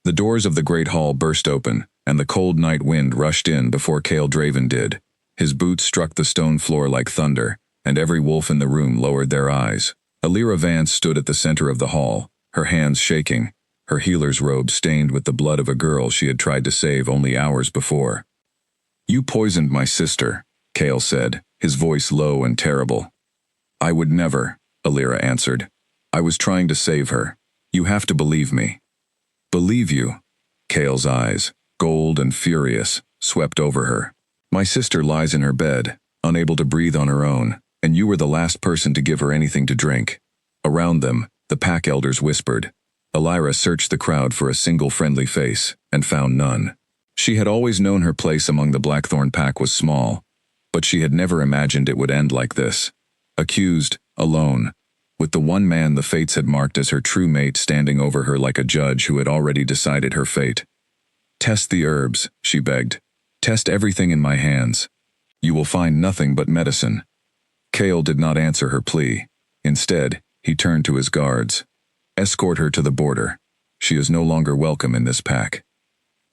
The doors of the great hall burst open, and the cold night wind rushed in before Cale Draven did. His boots struck the stone floor like thunder, and every wolf in the room lowered their eyes. Alira Vance stood at the center of the hall, her hands shaking, her healer's robe stained with the blood of a girl she had tried to save only hours before. "You poisoned my sister," Cale said, his voice low and terrible. "I would never," Alira answered. "I was trying to save her. You have to believe me." "Believe you?" Cale's eyes, gold and furious, swept over her. "My sister lies in her bed, unable to breathe on her own, and you were the last person to give her anything to drink." Around them, the pack elders whispered. Alira searched the crowd for a single friendly face, and found none. She had always known her place among the Blackthorn pack was small, but she had never imagined it would end like this. Accused, alone, with the one man the fates had marked as her true mate standing over her like a judge who had already decided her fate. "Test the herbs," she begged. "Test everything in my hands. You will find nothing but medicine." Cale did not answer her plea. Instead, he turned to his guards. "Escort her to the border. She is no longer welcome in this pack."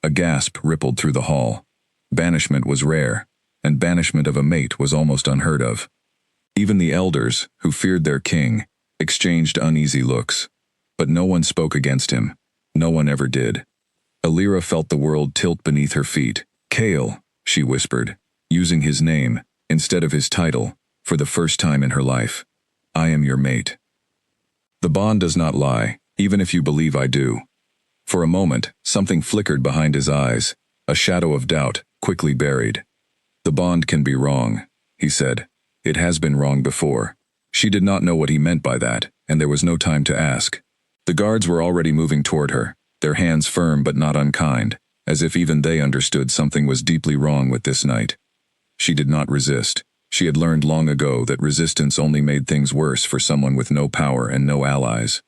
A gasp rippled through the hall. Banishment was rare, and banishment of a mate was almost unheard of. Even the elders, who feared their king, exchanged uneasy looks. But no one spoke against him. No one ever did. Alira felt the world tilt beneath her feet. "Cale," she whispered, using his name, instead of his title, for the first time in her life. "I am your mate. The bond does not lie, even if you believe I do." For a moment, something flickered behind his eyes, a shadow of doubt, quickly buried. "The bond can be wrong," he said. "It has been wrong before." She did not know what he meant by that, and there was no time to ask. The guards were already moving toward her, their hands firm but not unkind, as if even they understood something was deeply wrong with this night. She did not resist. She had learned long ago that resistance only made things worse for someone with no power and no allies.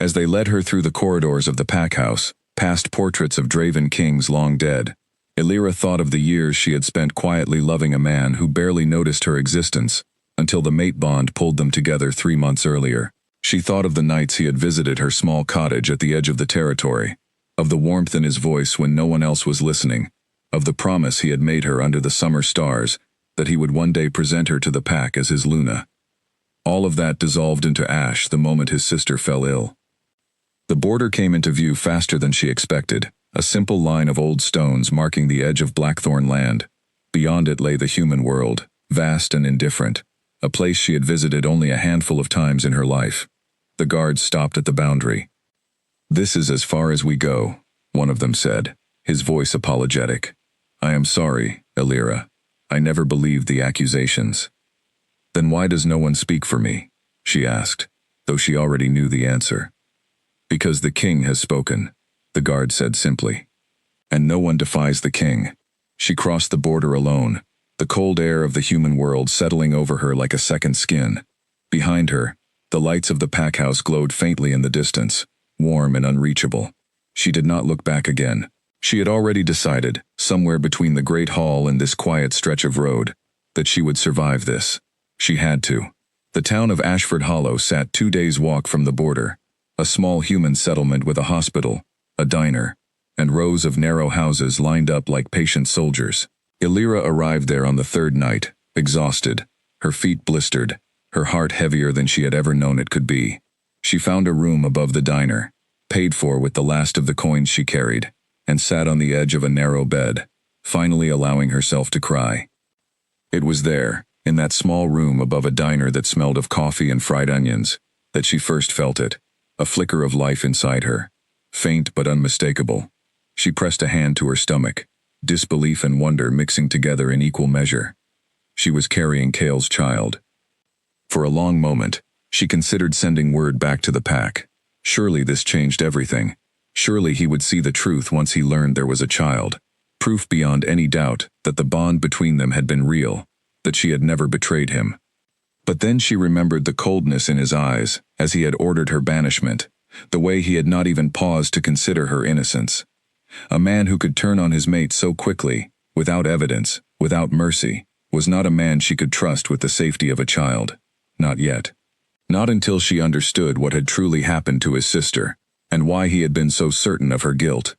As they led her through the corridors of the pack house, past portraits of Draven kings long dead, Alira thought of the years she had spent quietly loving a man who barely noticed her existence, until the mate bond pulled them together 3 months earlier. She thought of the nights he had visited her small cottage at the edge of the territory, of the warmth in his voice when no one else was listening, of the promise he had made her under the summer stars that he would one day present her to the pack as his Luna. All of that dissolved into ash the moment his sister fell ill. The border came into view faster than she expected, a simple line of old stones marking the edge of Blackthorn land. Beyond it lay the human world, vast and indifferent, a place she had visited only a handful of times in her life. The guards stopped at the boundary. "This is as far as we go," one of them said, his voice apologetic. "I am sorry, Alira. I never believed the accusations." "Then why does no one speak for me?" she asked, though she already knew the answer. "Because the king has spoken," the guard said simply. "And no one defies the king." She crossed the border alone, the cold air of the human world settling over her like a second skin. Behind her, the lights of the pack house glowed faintly in the distance, warm and unreachable. She did not look back again. She had already decided, somewhere between the great hall and this quiet stretch of road, that she would survive this. She had to. The town of Ashford Hollow sat 2 days' walk from the border, a small human settlement with a hospital, a diner, and rows of narrow houses lined up like patient soldiers. Alira arrived there on the 3rd night, exhausted, her feet blistered, her heart heavier than she had ever known it could be. She found a room above the diner, paid for with the last of the coins she carried, and sat on the edge of a narrow bed, finally allowing herself to cry. It was there, in that small room above a diner that smelled of coffee and fried onions, that she first felt it, a flicker of life inside her, faint but unmistakable. She pressed a hand to her stomach, disbelief and wonder mixing together in equal measure. She was carrying Cale's child. For a long moment, she considered sending word back to the pack. Surely this changed everything. Surely he would see the truth once he learned there was a child. Proof beyond any doubt that the bond between them had been real, that she had never betrayed him. But then she remembered the coldness in his eyes as he had ordered her banishment, the way he had not even paused to consider her innocence. A man who could turn on his mate so quickly, without evidence, without mercy, was not a man she could trust with the safety of a child. Not yet. Not until she understood what had truly happened to his sister. and why he had been so certain of her guilt.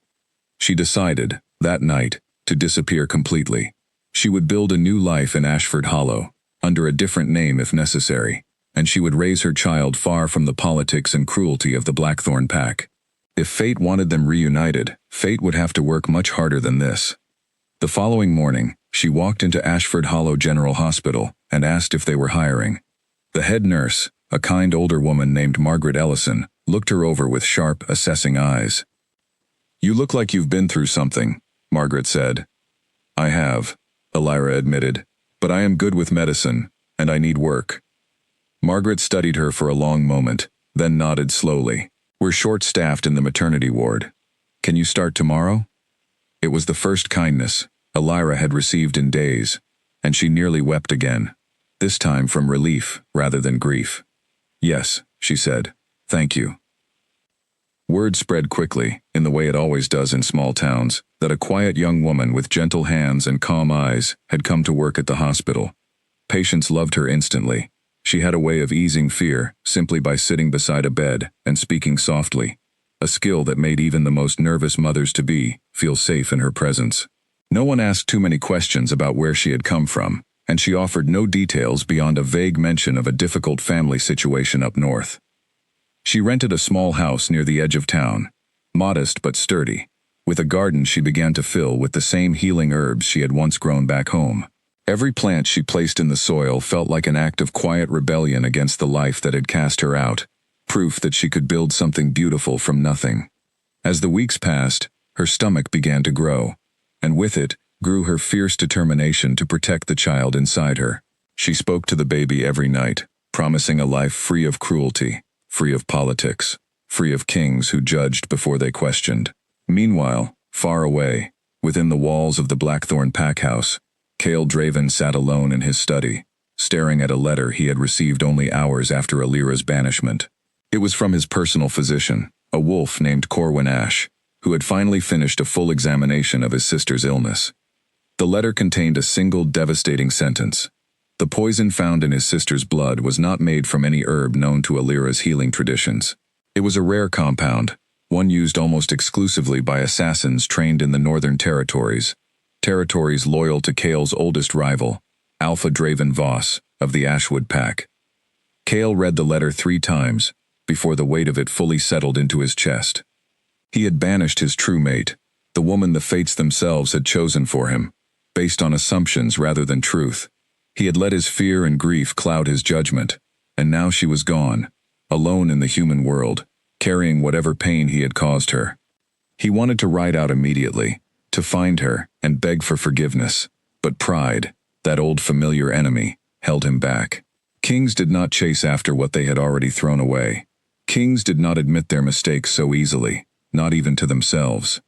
She decided, that night, to disappear completely. She would build a new life in Ashford Hollow, under a different name if necessary, and she would raise her child far from the politics and cruelty of the Blackthorn pack. If fate wanted them reunited, fate would have to work much harder than this. The following morning, she walked into Ashford Hollow General Hospital and asked if they were hiring. The head nurse, a kind older woman named Margaret Ellison, looked her over with sharp, assessing eyes. "You look like you've been through something," Margaret said. "I have," Elira admitted, "but I am good with medicine, and I need work." Margaret studied her for a long moment, then nodded slowly. "We're short-staffed in the maternity ward. Can you start tomorrow?" It was the first kindness Elira had received in days, and she nearly wept again, this time from relief rather than grief. "Yes," she said. "Thank you." Word spread quickly, in the way it always does in small towns, that a quiet young woman with gentle hands and calm eyes had come to work at the hospital. Patients loved her instantly. She had a way of easing fear simply by sitting beside a bed and speaking softly, a skill that made even the most nervous mothers-to-be feel safe in her presence. No one asked too many questions about where she had come from, and she offered no details beyond a vague mention of a difficult family situation up north. She rented a small house near the edge of town, modest but sturdy, with a garden she began to fill with the same healing herbs she had once grown back home. Every plant she placed in the soil felt like an act of quiet rebellion against the life that had cast her out, proof that she could build something beautiful from nothing. As the weeks passed, her stomach began to grow, and with it grew her fierce determination to protect the child inside her. She spoke to the baby every night, promising a life free of cruelty, free of politics, free of kings who judged before they questioned. Meanwhile, far away, within the walls of the Blackthorn pack house, Cale Draven sat alone in his study, staring at a letter he had received only hours after Elira's banishment. It was from his personal physician, a wolf named Corwin Ash, who had finally finished a full examination of his sister's illness. The letter contained a single devastating sentence. The poison found in his sister's blood was not made from any herb known to Elira's healing traditions. It was a rare compound, one used almost exclusively by assassins trained in the Northern Territories, territories loyal to Cale's oldest rival, Alpha Draven Voss, of the Ashwood Pack. Cale read the letter 3 times, before the weight of it fully settled into his chest. He had banished his true mate, the woman the fates themselves had chosen for him, based on assumptions rather than truth. He had let his fear and grief cloud his judgment, and now she was gone, alone in the human world, carrying whatever pain he had caused her. He wanted to ride out immediately, to find her and beg for forgiveness, but pride, that old familiar enemy, held him back. Kings did not chase after what they had already thrown away. Kings did not admit their mistakes so easily, not even to themselves.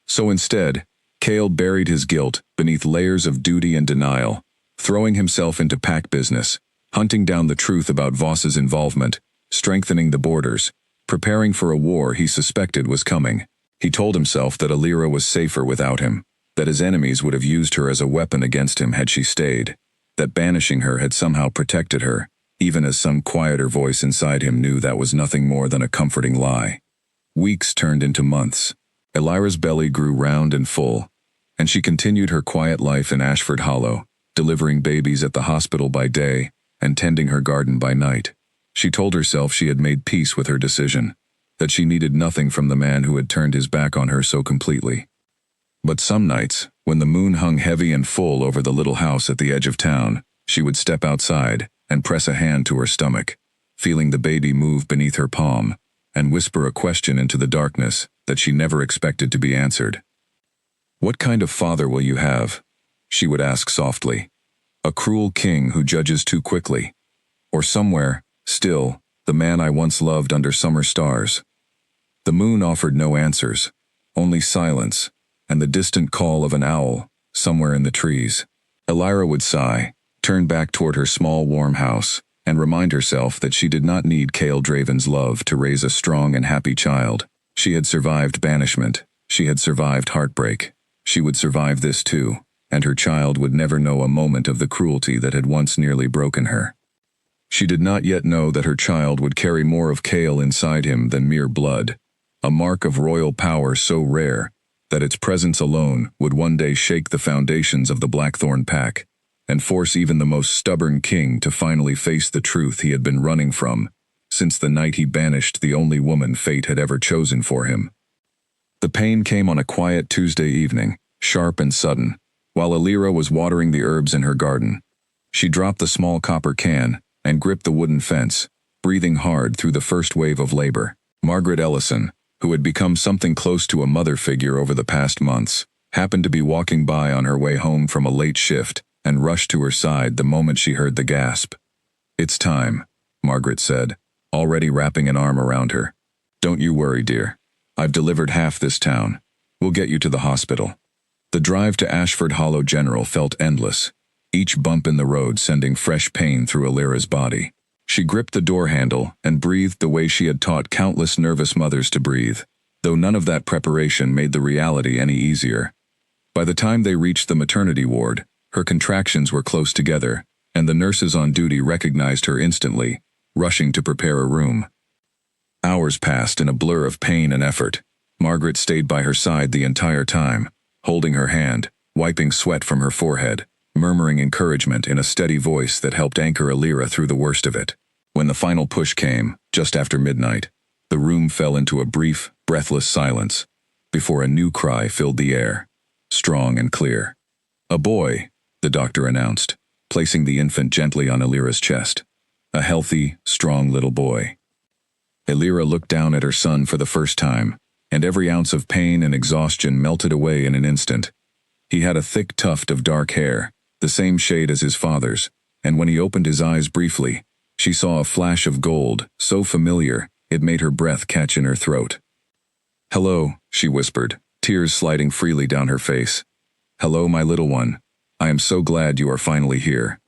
So instead, Cale buried his guilt beneath layers of duty and denial, throwing himself into pack business, hunting down the truth about Voss's involvement, strengthening the borders, preparing for a war he suspected was coming. He told himself that Elira was safer without him, that his enemies would have used her as a weapon against him had she stayed, that banishing her had somehow protected her, even as some quieter voice inside him knew that was nothing more than a comforting lie. Weeks turned into months. Elira's belly grew round and full, and she continued her quiet life in Ashford Hollow, delivering babies at the hospital by day and tending her garden by night. She told herself she had made peace with her decision, that she needed nothing from the man who had turned his back on her so completely. But some nights, when the moon hung heavy and full over the little house at the edge of town, she would step outside and press a hand to her stomach, feeling the baby move beneath her palm, and whisper a question into the darkness that she never expected to be answered. "What kind of father will you have?" she would ask softly. "A cruel king who judges too quickly? Or somewhere, still, the man I once loved under summer stars?" The moon offered no answers, only silence, and the distant call of an owl, somewhere in the trees. Elira would sigh, turn back toward her small warm house, and remind herself that she did not need Cale Draven's love to raise a strong and happy child. She had survived banishment, she had survived heartbreak. She would survive this too, and her child would never know a moment of the cruelty that had once nearly broken her. She did not yet know that her child would carry more of Cale inside him than mere blood, a mark of royal power so rare that its presence alone would one day shake the foundations of the Blackthorn pack and force even the most stubborn king to finally face the truth he had been running from since the night he banished the only woman fate had ever chosen for him. The pain came on a quiet Tuesday evening, sharp and sudden, while Alira was watering the herbs in her garden. She dropped the small copper can and gripped the wooden fence, breathing hard through the first wave of labor. Margaret Ellison, who had become something close to a mother figure over the past months, happened to be walking by on her way home from a late shift and rushed to her side the moment she heard the gasp. "It's time," Margaret said, already wrapping an arm around her. "Don't you worry, dear. I've delivered half this town. We'll get you to the hospital." The drive to Ashford Hollow General felt endless, each bump in the road sending fresh pain through Alira's body. She gripped the door handle and breathed the way she had taught countless nervous mothers to breathe, though none of that preparation made the reality any easier. By the time they reached the maternity ward, her contractions were close together, and the nurses on duty recognized her instantly, rushing to prepare a room. Hours passed in a blur of pain and effort. Margaret stayed by her side the entire time, holding her hand, wiping sweat from her forehead, murmuring encouragement in a steady voice that helped anchor Alira through the worst of it. When the final push came, just after midnight, the room fell into a brief, breathless silence, before a new cry filled the air, strong and clear. "A boy," the doctor announced, placing the infant gently on Alira's chest. A healthy, strong little boy. Alira looked down at her son for the first time, and every ounce of pain and exhaustion melted away in an instant. He had a thick tuft of dark hair, the same shade as his father's, and when he opened his eyes briefly, she saw a flash of gold, so familiar it made her breath catch in her throat. "Hello," she whispered, tears sliding freely down her face. "Hello, my little one. I am so glad you are finally here."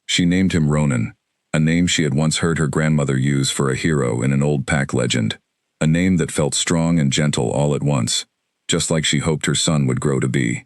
She named him Ronan, a name she had once heard her grandmother use for a hero in an old pack legend, a name that felt strong and gentle all at once, just like she hoped her son would grow to be.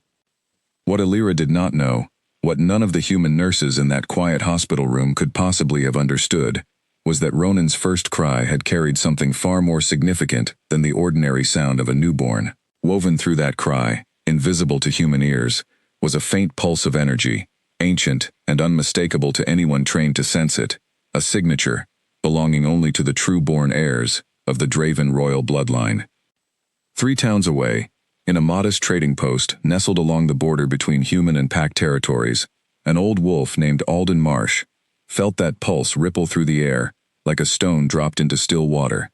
What Alira did not know, what none of the human nurses in that quiet hospital room could possibly have understood, was that Ronan's first cry had carried something far more significant than the ordinary sound of a newborn. Woven through that cry, invisible to human ears, was a faint pulse of energy, ancient and unmistakable to anyone trained to sense it, a signature belonging only to the true-born heirs of the Draven royal bloodline. 3 towns away, in a modest trading post nestled along the border between human and pack territories, an old wolf named Alden Marsh felt that pulse ripple through the air like a stone dropped into still water.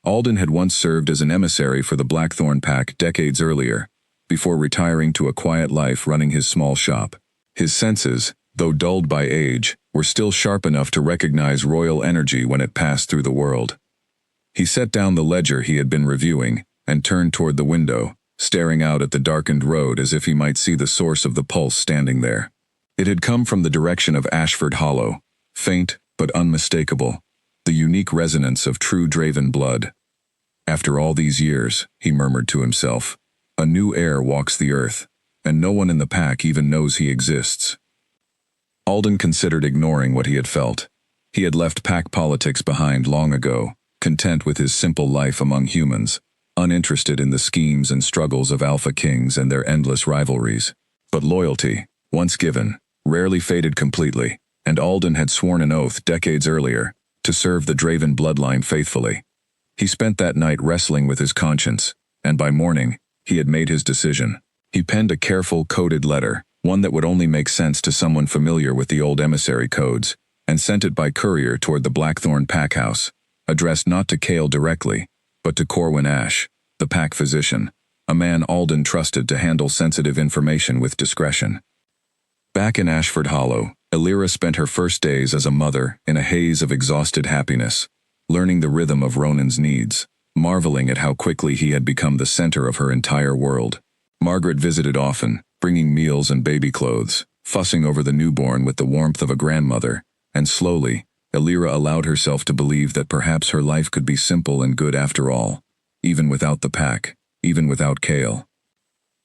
Alden had once served as an emissary for the Blackthorn pack decades earlier, before retiring to a quiet life running his small shop. His senses, though dulled by age, were still sharp enough to recognize royal energy when it passed through the world. He set down the ledger he had been reviewing and turned toward the window, staring out at the darkened road as if he might see the source of the pulse standing there. It had come from the direction of Ashford Hollow, faint but unmistakable, the unique resonance of true Draven blood. "After all these years," he murmured to himself, "a new heir walks the earth, and no one in the pack even knows he exists." Alden considered ignoring what he had felt. He had left pack politics behind long ago, content with his simple life among humans, uninterested in the schemes and struggles of Alpha Kings and their endless rivalries. But loyalty, once given, rarely faded completely, and Alden had sworn an oath decades earlier to serve the Draven bloodline faithfully. He spent that night wrestling with his conscience, and by morning, he had made his decision. He penned a careful, coded letter, one that would only make sense to someone familiar with the old emissary codes, and sent it by courier toward the Blackthorn pack house, addressed not to Cale directly, but to Corwin Ash, the pack physician, a man Alden trusted to handle sensitive information with discretion. Back in Ashford Hollow, Alira spent her first days as a mother in a haze of exhausted happiness, learning the rhythm of Ronan's needs, marveling at how quickly he had become the center of her entire world. Margaret visited often, bringing meals and baby clothes, fussing over the newborn with the warmth of a grandmother, and slowly, Alira allowed herself to believe that perhaps her life could be simple and good after all, even without the pack, even without Cale.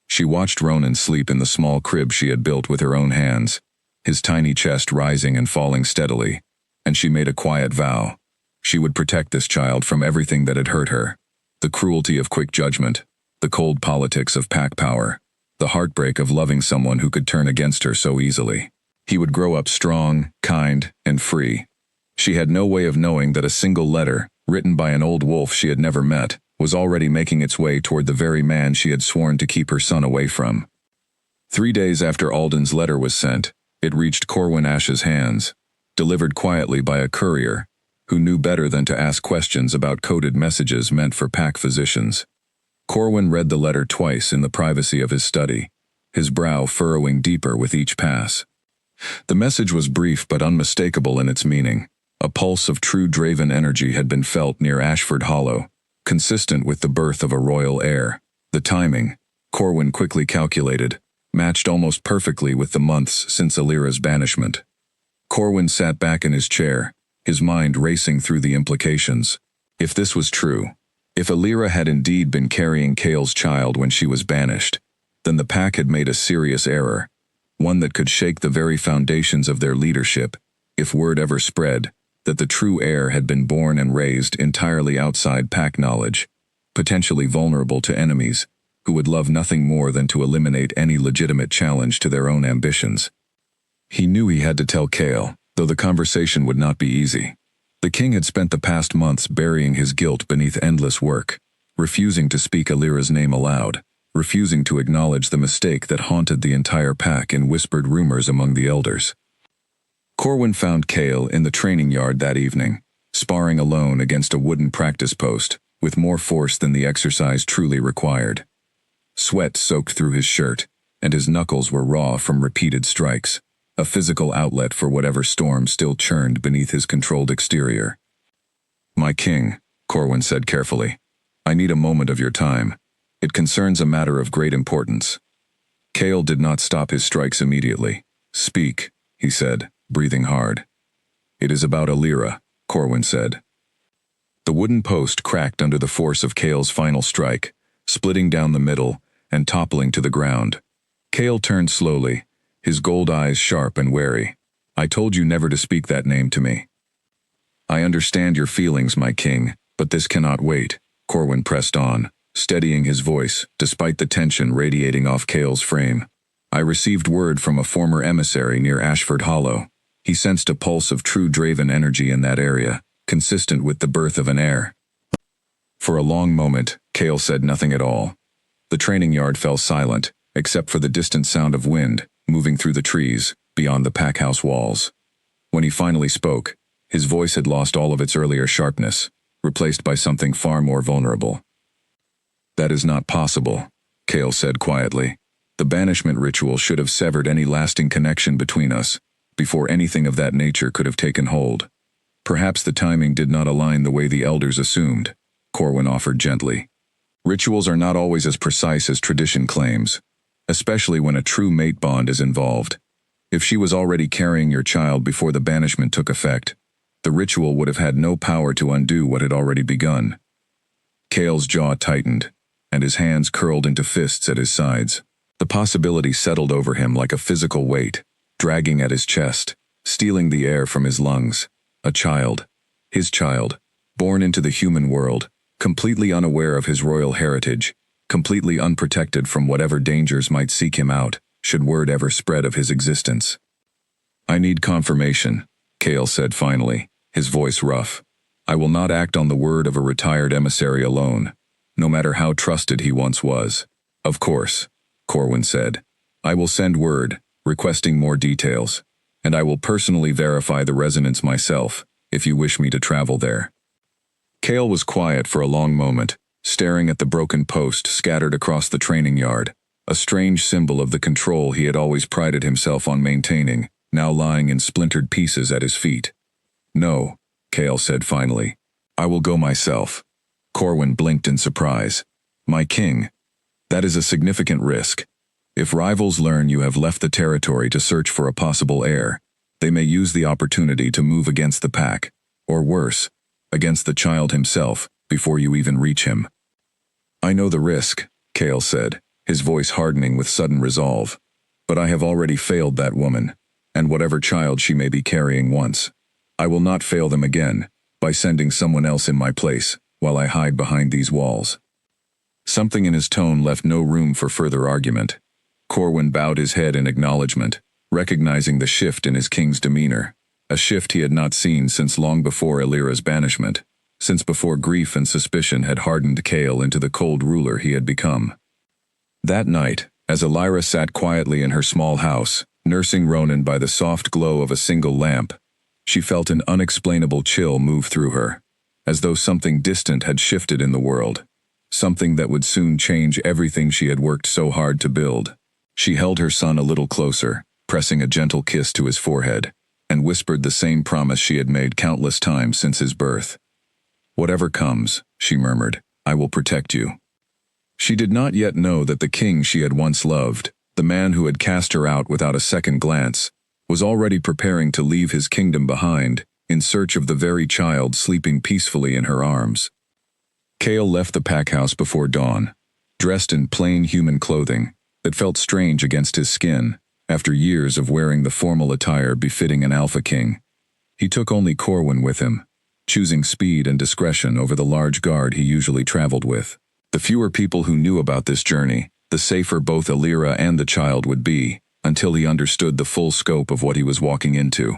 She watched Ronan sleep in the small crib she had built with her own hands, his tiny chest rising and falling steadily, and she made a quiet vow. She would protect this child from everything that had hurt her, The cruelty of quick judgment, the cold politics of pack power, the heartbreak of loving someone who could turn against her so easily. He would grow up strong, kind, and free. She had no way of knowing that a single letter, written by an old wolf she had never met, was already making its way toward the very man she had sworn to keep her son away from. 3 days after Alden's letter was sent, it reached Corwin Ash's hands, delivered quietly by a courier, who knew better than to ask questions about coded messages meant for pack physicians. Corwin read the letter twice in the privacy of his study, his brow furrowing deeper with each pass. The message was brief but unmistakable in its meaning. A pulse of true Draven energy had been felt near Ashford Hollow, consistent with the birth of a royal heir. The timing, Corwin quickly calculated, matched almost perfectly with the months since Alira's banishment. Corwin sat back in his chair, his mind racing through the implications. If this was true, if Alira had indeed been carrying Cale's child when she was banished, then the pack had made a serious error, one that could shake the very foundations of their leadership, if word ever spread that the true heir had been born and raised entirely outside pack knowledge, potentially vulnerable to enemies, who would love nothing more than to eliminate any legitimate challenge to their own ambitions. He knew he had to tell Cale, though the conversation would not be easy. The king had spent the past months burying his guilt beneath endless work, refusing to speak Alira's name aloud, refusing to acknowledge the mistake that haunted the entire pack in whispered rumors among the elders. Corwin found Cale in the training yard that evening, sparring alone against a wooden practice post, with more force than the exercise truly required. Sweat soaked through his shirt, and his knuckles were raw from repeated strikes, a physical outlet for whatever storm still churned beneath his controlled exterior. "My king," Corwin said carefully, "I need a moment of your time. It concerns a matter of great importance." Cale did not stop his strikes immediately. "Speak," he said, breathing hard. "It is about Alira," Corwin said. The wooden post cracked under the force of Cale's final strike, splitting down the middle and toppling to the ground. Cale turned slowly, his gold eyes sharp and wary. "I told you never to speak that name to me." "I understand your feelings, my king, but this cannot wait," Corwin pressed on, steadying his voice, despite the tension radiating off Cale's frame. "I received word from a former emissary near Ashford Hollow. He sensed a pulse of true Draven energy in that area, consistent with the birth of an heir." For a long moment, Cale said nothing at all. The training yard fell silent, except for the distant sound of wind moving through the trees beyond the packhouse walls. When he finally spoke, his voice had lost all of its earlier sharpness, replaced by something far more vulnerable. "That is not possible," Cale said quietly. "The banishment ritual should have severed any lasting connection between us, before anything of that nature could have taken hold. Perhaps the timing did not align the way the elders assumed," Corwin offered gently. "Rituals are not always as precise as tradition claims, especially when a true mate bond is involved. If she was already carrying your child before the banishment took effect, the ritual would have had no power to undo what had already begun." Cale's jaw tightened, and his hands curled into fists at his sides. The possibility settled over him like a physical weight, dragging at his chest, stealing the air from his lungs. A child, his child, born into the human world, completely unaware of his royal heritage, completely unprotected from whatever dangers might seek him out, should word ever spread of his existence. "I need confirmation," Cale said finally, his voice rough. "I will not act on the word of a retired emissary alone, no matter how trusted he once was." "Of course," Corwin said. "I will send word, requesting more details, and I will personally verify the resonance myself, if you wish me to travel there." Cale was quiet for a long moment, staring at the broken post scattered across the training yard, a strange symbol of the control he had always prided himself on maintaining, now lying in splintered pieces at his feet. "No," Cale said finally. "I will go myself." Corwin blinked in surprise. "My king, that is a significant risk. If rivals learn you have left the territory to search for a possible heir, they may use the opportunity to move against the pack, or worse, against the child himself, before you even reach him." "I know the risk," Cale said, his voice hardening with sudden resolve. "But I have already failed that woman, and whatever child she may be carrying once. I will not fail them again, by sending someone else in my place." while I hide behind these walls." Something in his tone left no room for further argument. Corwin bowed his head in acknowledgement, recognizing the shift in his king's demeanor, a shift he had not seen since long before Elira's banishment, since before grief and suspicion had hardened Cale into the cold ruler he had become. That night, as Elira sat quietly in her small house, nursing Ronan by the soft glow of a single lamp, she felt an unexplainable chill move through her, as though something distant had shifted in the world, something that would soon change everything she had worked so hard to build. She held her son a little closer, pressing a gentle kiss to his forehead, and whispered the same promise she had made countless times since his birth. "Whatever comes," she murmured, "I will protect you." She did not yet know that the king she had once loved, the man who had cast her out without a second glance, was already preparing to leave his kingdom behind, in search of the very child sleeping peacefully in her arms. Cale left the packhouse before dawn, dressed in plain human clothing that felt strange against his skin, after years of wearing the formal attire befitting an alpha king. He took only Corwin with him, choosing speed and discretion over the large guard he usually traveled with. The fewer people who knew about this journey, the safer both Elira and the child would be, until he understood the full scope of what he was walking into.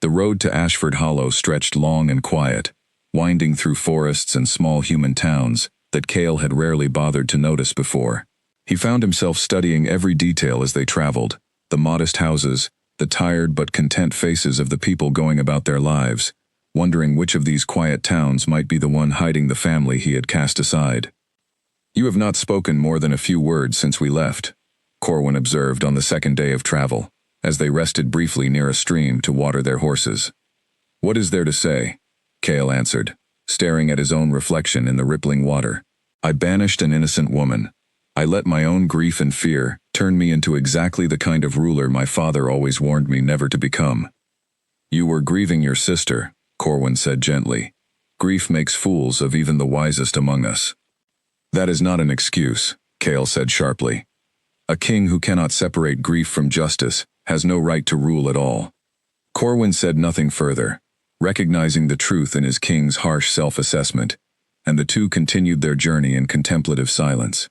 The road to Ashford Hollow stretched long and quiet, winding through forests and small human towns that Cale had rarely bothered to notice before. He found himself studying every detail as they traveled, the modest houses, the tired but content faces of the people going about their lives, wondering which of these quiet towns might be the one hiding the family he had cast aside. "You have not spoken more than a few words since we left," Corwin observed on the second day of travel, as they rested briefly near a stream to water their horses. "What is there to say?" Cale answered, staring at his own reflection in the rippling water. "I banished an innocent woman. I let my own grief and fear turn me into exactly the kind of ruler my father always warned me never to become." "You were grieving your sister," Corwin said gently. "Grief makes fools of even the wisest among us." "That is not an excuse," Cale said sharply. "A king who cannot separate grief from justice has no right to rule at all." Corwin said nothing further, recognizing the truth in his king's harsh self-assessment, and the two continued their journey in contemplative silence.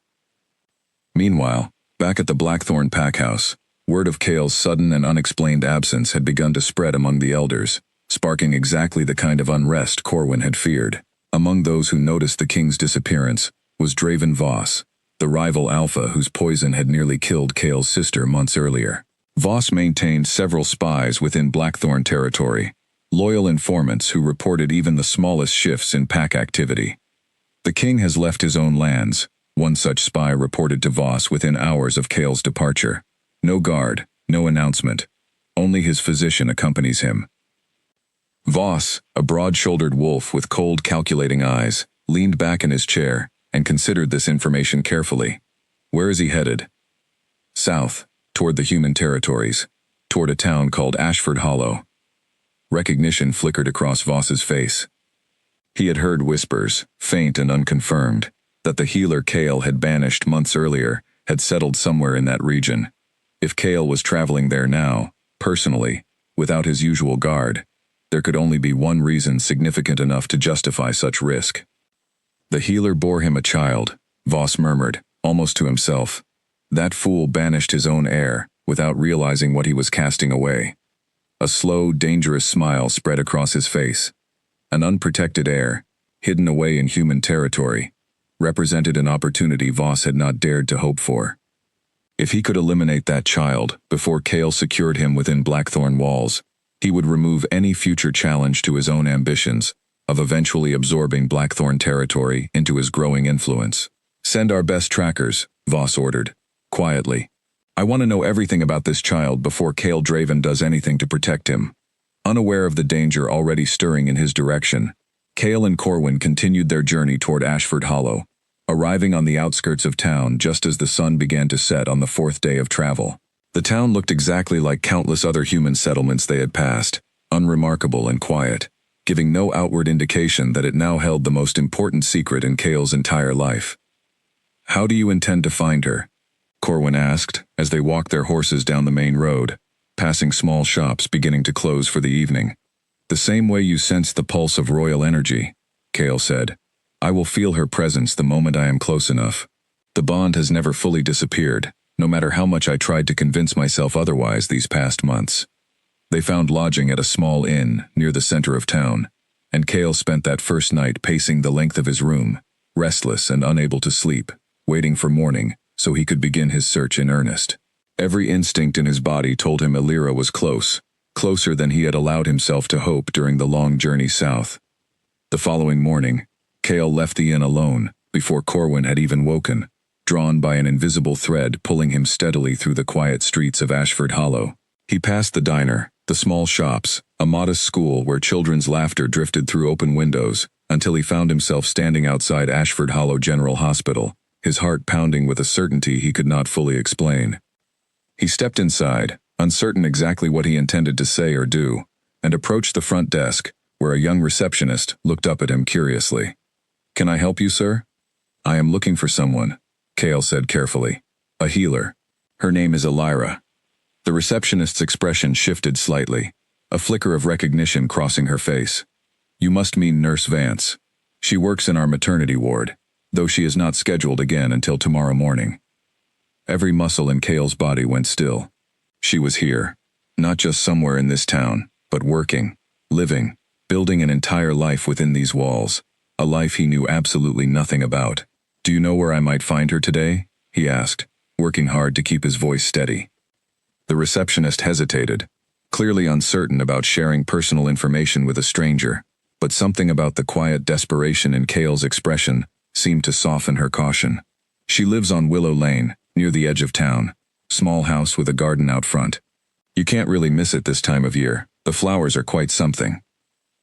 Meanwhile, back at the Blackthorn packhouse, word of Cale's sudden and unexplained absence had begun to spread among the elders, sparking exactly the kind of unrest Corwin had feared. Among those who noticed the king's disappearance was Draven Voss, the rival alpha whose poison had nearly killed Cale's sister months earlier. Voss maintained several spies within Blackthorn territory, loyal informants who reported even the smallest shifts in pack activity. "The king has left his own lands," one such spy reported to Voss within hours of Cale's departure. "No guard, no announcement. Only his physician accompanies him." Voss, a broad-shouldered wolf with cold, calculating eyes, leaned back in his chair and considered this information carefully. "Where is he headed?" "South, toward the human territories, toward a town called Ashford Hollow." Recognition flickered across Voss's face. He had heard whispers, faint and unconfirmed, that the healer Cale had banished months earlier had settled somewhere in that region. If Cale was traveling there now, personally, without his usual guard, there could only be one reason significant enough to justify such risk. "The healer bore him a child," Voss murmured, almost to himself. "That fool banished his own heir, without realizing what he was casting away." A slow, dangerous smile spread across his face. An unprotected heir, hidden away in human territory, represented an opportunity Voss had not dared to hope for. If he could eliminate that child before Cale secured him within Blackthorn walls, he would remove any future challenge to his own ambitions of eventually absorbing Blackthorn territory into his growing influence. "Send our best trackers," Voss ordered, quietly. "I want to know everything about this child before Cale Draven does anything to protect him." Unaware of the danger already stirring in his direction, Cale and Corwin continued their journey toward Ashford Hollow, arriving on the outskirts of town just as the sun began to set on the fourth day of travel. The town looked exactly like countless other human settlements they had passed, unremarkable and quiet, giving no outward indication that it now held the most important secret in Cale's entire life. "How do you intend to find her?" Corwin asked as they walked their horses down the main road, passing small shops beginning to close for the evening. "The same way you sense the pulse of royal energy," Cale said, I will feel her presence the moment I am close enough. The bond has never fully disappeared, no matter how much I tried to convince myself otherwise these past months. They found lodging at a small inn near the center of town, and Cale spent that first night pacing the length of his room, restless and unable to sleep, waiting for morning so he could begin his search in earnest. Every instinct in his body told him Alira was close, closer than he had allowed himself to hope during the long journey south. The following morning, Cale left the inn alone, before Corwin had even woken, drawn by an invisible thread pulling him steadily through the quiet streets of Ashford Hollow. He passed the diner, the small shops, a modest school where children's laughter drifted through open windows, until he found himself standing outside Ashford Hollow General Hospital, his heart pounding with a certainty he could not fully explain. He stepped inside, uncertain exactly what he intended to say or do, and approached the front desk, where a young receptionist looked up at him curiously. "Can I help you, sir?" "I am looking for someone," Cale said carefully. "A healer. Her name is Alira." The receptionist's expression shifted slightly, a flicker of recognition crossing her face. "You must mean Nurse Vance. She works in our maternity ward, though she is not scheduled again until tomorrow morning." Every muscle in Cale's body went still. She was here, not just somewhere in this town, but working, living, building an entire life within these walls, a life he knew absolutely nothing about. "Do you know where I might find her today?" he asked, working hard to keep his voice steady. The receptionist hesitated, clearly uncertain about sharing personal information with a stranger, but something about the quiet desperation in Cale's expression seemed to soften her caution. "She lives on Willow Lane, near the edge of town. Small house with a garden out front. You can't really miss it this time of year. The flowers are quite something."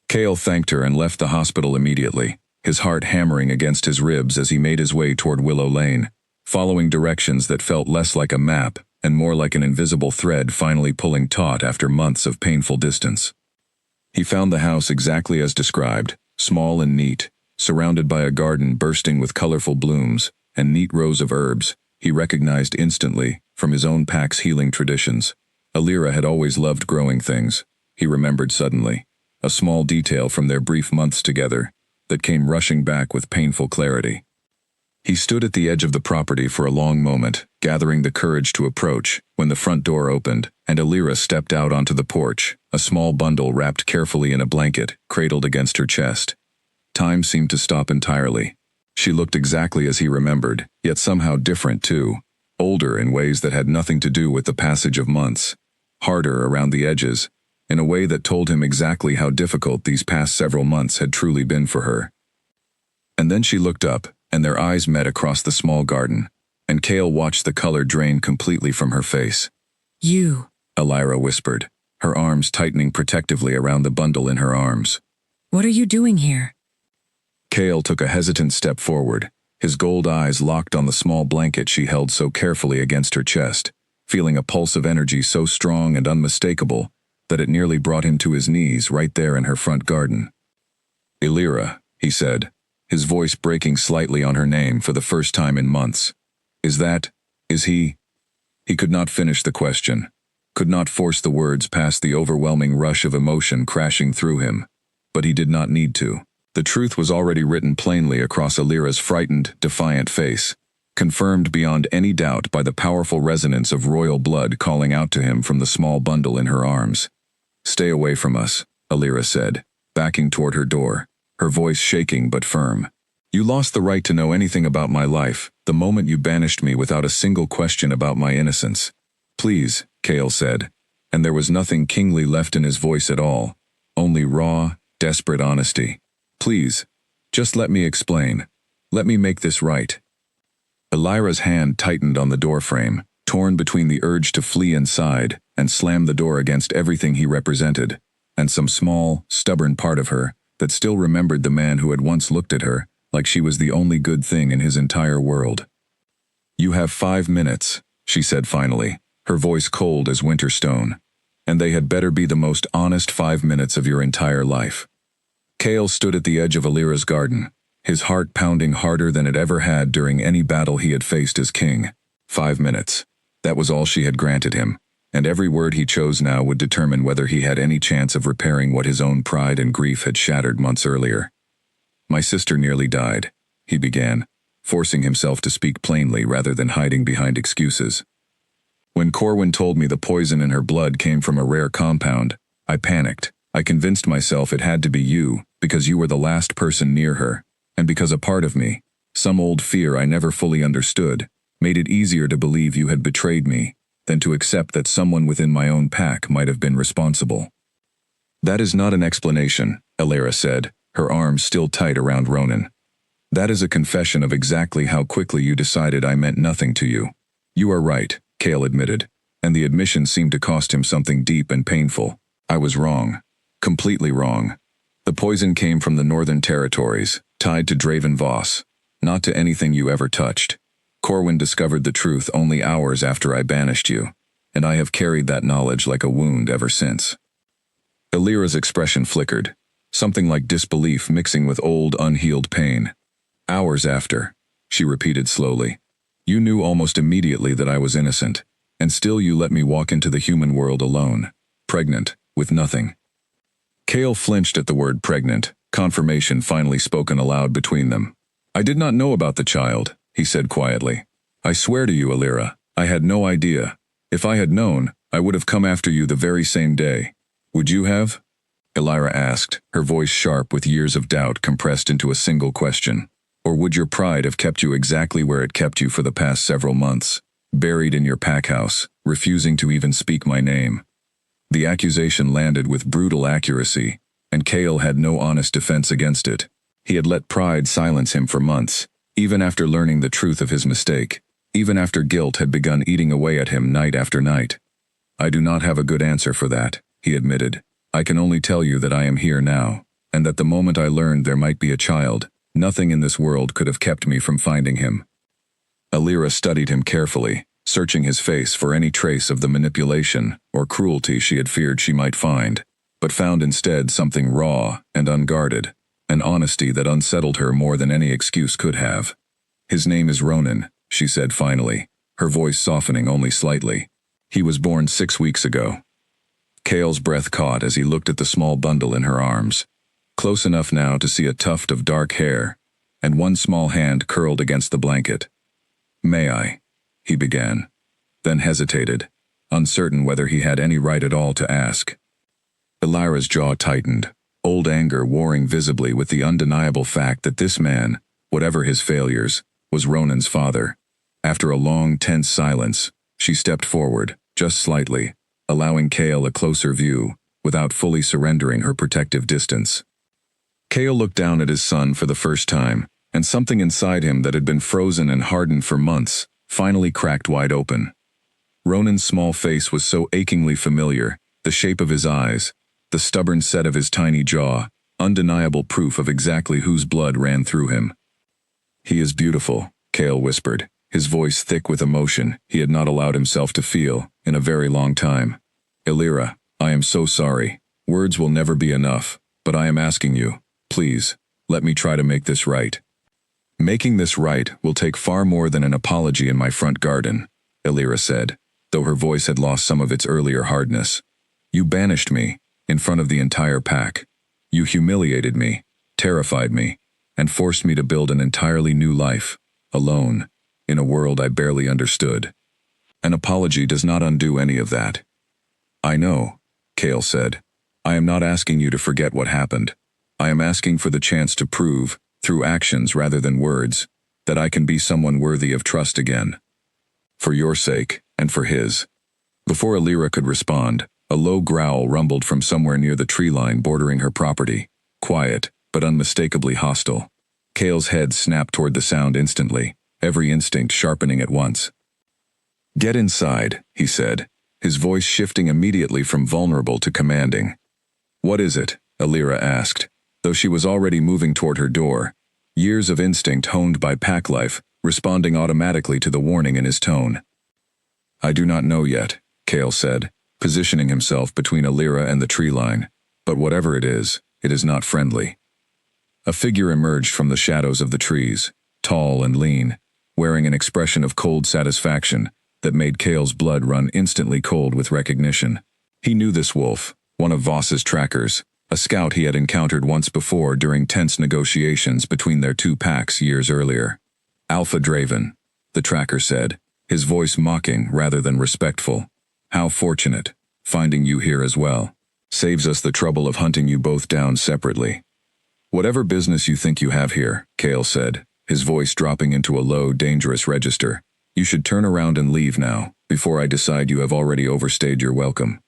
Cale thanked her and left the hospital immediately, his heart hammering against his ribs as he made his way toward Willow Lane, following directions that felt less like a map and more like an invisible thread finally pulling taut after months of painful distance. He found the house exactly as described, small and neat, surrounded by a garden bursting with colorful blooms and neat rows of herbs he recognized instantly from his own pack's healing traditions. Alira had always loved growing things, he remembered suddenly, a small detail from their brief months together that came rushing back with painful clarity. He stood at the edge of the property for a long moment, gathering the courage to approach, when the front door opened, and Alira stepped out onto the porch, a small bundle wrapped carefully in a blanket, cradled against her chest. Time seemed to stop entirely. She looked exactly as he remembered, yet somehow different too, older in ways that had nothing to do with the passage of months, harder around the edges, in a way that told him exactly how difficult these past several months had truly been for her. And then she looked up, and their eyes met across the small garden, and Cale watched the color drain completely from her face. "You," Alira whispered, her arms tightening protectively around the bundle in her arms. "What are you doing here?" Cale took a hesitant step forward, his gold eyes locked on the small blanket she held so carefully against her chest, feeling a pulse of energy so strong and unmistakable that it nearly brought him to his knees right there in her front garden. "Alira," he said, his voice breaking slightly on her name for the first time in months. Is he? He could not finish the question, could not force the words past the overwhelming rush of emotion crashing through him, but he did not need to. The truth was already written plainly across Alira's frightened, defiant face, confirmed beyond any doubt by the powerful resonance of royal blood calling out to him from the small bundle in her arms. "Stay away from us," Alira said, backing toward her door, her voice shaking but firm. "You lost the right to know anything about my life the moment you banished me without a single question about my innocence." "Please," Cale said, and there was nothing kingly left in his voice at all, only raw, desperate honesty. "Please, just let me explain. Let me make this right." Alira's hand tightened on the doorframe, torn between the urge to flee inside and slam the door against everything he represented, and some small, stubborn part of her that still remembered the man who had once looked at her like she was the only good thing in his entire world. "You have 5 minutes," she said finally, her voice cold as winter stone, "and they had better be the most honest 5 minutes of your entire life." Cale stood at the edge of Alira's garden, his heart pounding harder than it ever had during any battle he had faced as king. 5 minutes. That was all she had granted him, and every word he chose now would determine whether he had any chance of repairing what his own pride and grief had shattered months earlier. My sister nearly died, he began, forcing himself to speak plainly rather than hiding behind excuses. When Corwin told me the poison in her blood came from a rare compound, I panicked. I convinced myself it had to be you, because you were the last person near her, and because a part of me, some old fear I never fully understood, made it easier to believe you had betrayed me than to accept that someone within my own pack might have been responsible. That is not an explanation, Illyra said, her arms still tight around Ronan. That is a confession of exactly how quickly you decided I meant nothing to you. You are right, Cale admitted, and the admission seemed to cost him something deep and painful. I was wrong. Completely wrong. The poison came from the Northern Territories, tied to Draven Voss, not to anything you ever touched. Corwin discovered the truth only hours after I banished you, and I have carried that knowledge like a wound ever since. Illyra's expression flickered, something like disbelief mixing with old, unhealed pain. Hours after, she repeated slowly. You knew almost immediately that I was innocent, and still you let me walk into the human world alone, pregnant, with nothing. Cale flinched at the word pregnant, confirmation finally spoken aloud between them. I did not know about the child, he said quietly. I swear to you, Illyra, I had no idea. If I had known, I would have come after you the very same day. Would you have? Illyra asked, her voice sharp with years of doubt compressed into a single question. Or would your pride have kept you exactly where it kept you for the past several months, buried in your pack house, refusing to even speak my name? The accusation landed with brutal accuracy, and Cale had no honest defense against it. He had let pride silence him for months, even after learning the truth of his mistake, even after guilt had begun eating away at him night after night. I do not have a good answer for that, he admitted. I can only tell you that I am here now, and that the moment I learned there might be a child, nothing in this world could have kept me from finding him. Illyra studied him carefully, searching his face for any trace of the manipulation or cruelty she had feared she might find, but found instead something raw and unguarded, an honesty that unsettled her more than any excuse could have. His name is Ronan, she said finally, her voice softening only slightly. He was born 6 weeks ago. Cale's breath caught as he looked at the small bundle in her arms, close enough now to see a tuft of dark hair, and one small hand curled against the blanket. May I? He began, then hesitated, uncertain whether he had any right at all to ask. Illyra's jaw tightened, old anger warring visibly with the undeniable fact that this man, whatever his failures, was Ronan's father. After a long, tense silence, she stepped forward, just slightly, allowing Cale a closer view, without fully surrendering her protective distance. Cale looked down at his son for the first time, and something inside him that had been frozen and hardened for months finally cracked wide open. Ronan's small face was so achingly familiar, the shape of his eyes, the stubborn set of his tiny jaw, undeniable proof of exactly whose blood ran through him. He is beautiful, Cale whispered, his voice thick with emotion he had not allowed himself to feel in a very long time. Illyra, I am so sorry. Words will never be enough, but I am asking you, please, let me try to make this right. Making this right will take far more than an apology in my front garden, Illyra said, though her voice had lost some of its earlier hardness. You banished me, in front of the entire pack. You humiliated me, terrified me, and forced me to build an entirely new life, alone, in a world I barely understood. An apology does not undo any of that. I know, Cale said. I am not asking you to forget what happened. I am asking for the chance to prove, through actions rather than words, that I can be someone worthy of trust again. For your sake, and for his. Before Illyra could respond, a low growl rumbled from somewhere near the tree line bordering her property, quiet, but unmistakably hostile. Cale's head snapped toward the sound instantly, every instinct sharpening at once. Get inside, he said, his voice shifting immediately from vulnerable to commanding. What is it? Illyra asked, though she was already moving toward her door, years of instinct honed by pack life, responding automatically to the warning in his tone. I do not know yet, Cale said, positioning himself between Illyra and the tree line, but whatever it is not friendly. A figure emerged from the shadows of the trees, tall and lean, wearing an expression of cold satisfaction that made Cale's blood run instantly cold with recognition. He knew this wolf, one of Voss's trackers, a scout he had encountered once before during tense negotiations between their two packs years earlier. Alpha Draven, the tracker said, his voice mocking rather than respectful. How fortunate, finding you here as well. Saves us the trouble of hunting you both down separately. Whatever business you think you have here, Cale said, his voice dropping into a low, dangerous register. You should turn around and leave now, before I decide you have already overstayed your welcome.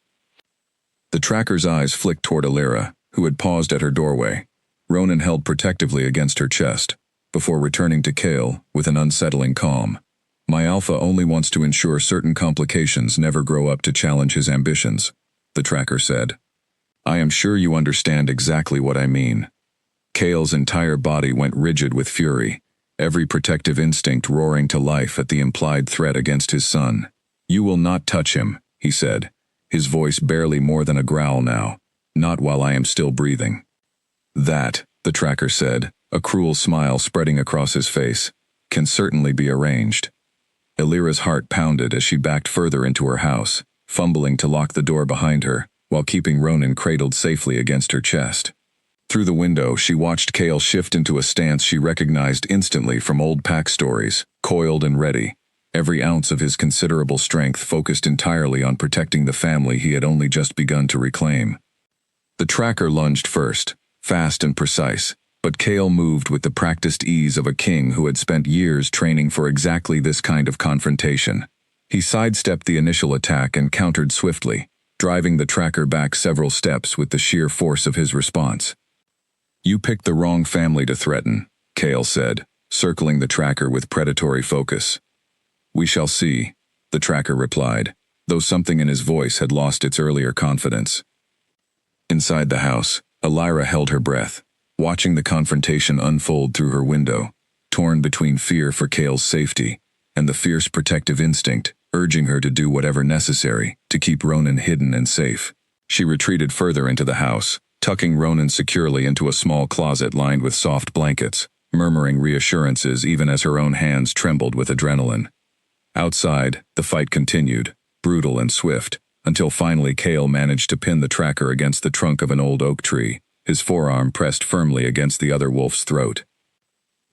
The tracker's eyes flicked toward Alira, who had paused at her doorway. Ronan held protectively against her chest, before returning to Cale with an unsettling calm. My alpha only wants to ensure certain complications never grow up to challenge his ambitions, the tracker said. I am sure you understand exactly what I mean. Cale's entire body went rigid with fury, every protective instinct roaring to life at the implied threat against his son. You will not touch him, he said, his voice barely more than a growl now. Not while I am still breathing. That, the tracker said, a cruel smile spreading across his face, can certainly be arranged. Alira's heart pounded as she backed further into her house, fumbling to lock the door behind her, while keeping Ronan cradled safely against her chest. Through the window, she watched Cale shift into a stance she recognized instantly from old pack stories, coiled and ready, every ounce of his considerable strength focused entirely on protecting the family he had only just begun to reclaim. The tracker lunged first, fast and precise, but Cale moved with the practiced ease of a king who had spent years training for exactly this kind of confrontation. He sidestepped the initial attack and countered swiftly, driving the tracker back several steps with the sheer force of his response. You picked the wrong family to threaten, Cale said, circling the tracker with predatory focus. We shall see, the tracker replied, though something in his voice had lost its earlier confidence. Inside the house, Alira held her breath, watching the confrontation unfold through her window, torn between fear for Cale's safety and the fierce protective instinct urging her to do whatever necessary to keep Ronan hidden and safe. She retreated further into the house, tucking Ronan securely into a small closet lined with soft blankets, murmuring reassurances even as her own hands trembled with adrenaline. Outside, the fight continued, brutal and swift, until finally Cale managed to pin the tracker against the trunk of an old oak tree, his forearm pressed firmly against the other wolf's throat.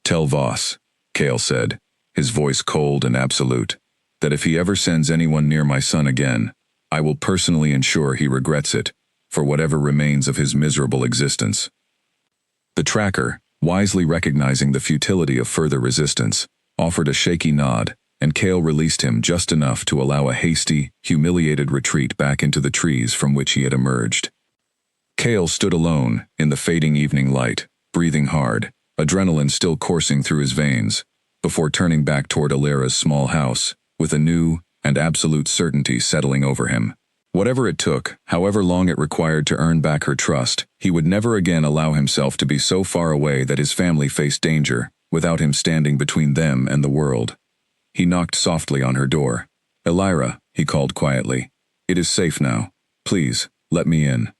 Tell Voss, Cale said, his voice cold and absolute, that if he ever sends anyone near my son again, I will personally ensure he regrets it, for whatever remains of his miserable existence. The tracker, wisely recognizing the futility of further resistance, offered a shaky nod, and Cale released him just enough to allow a hasty, humiliated retreat back into the trees from which he had emerged. Cale stood alone in the fading evening light, breathing hard, adrenaline still coursing through his veins, before turning back toward Alira's small house, with a new and absolute certainty settling over him. Whatever it took, however long it required to earn back her trust, he would never again allow himself to be so far away that his family faced danger, without him standing between them and the world. He knocked softly on her door. Alira, he called quietly. It is safe now. Please, let me in.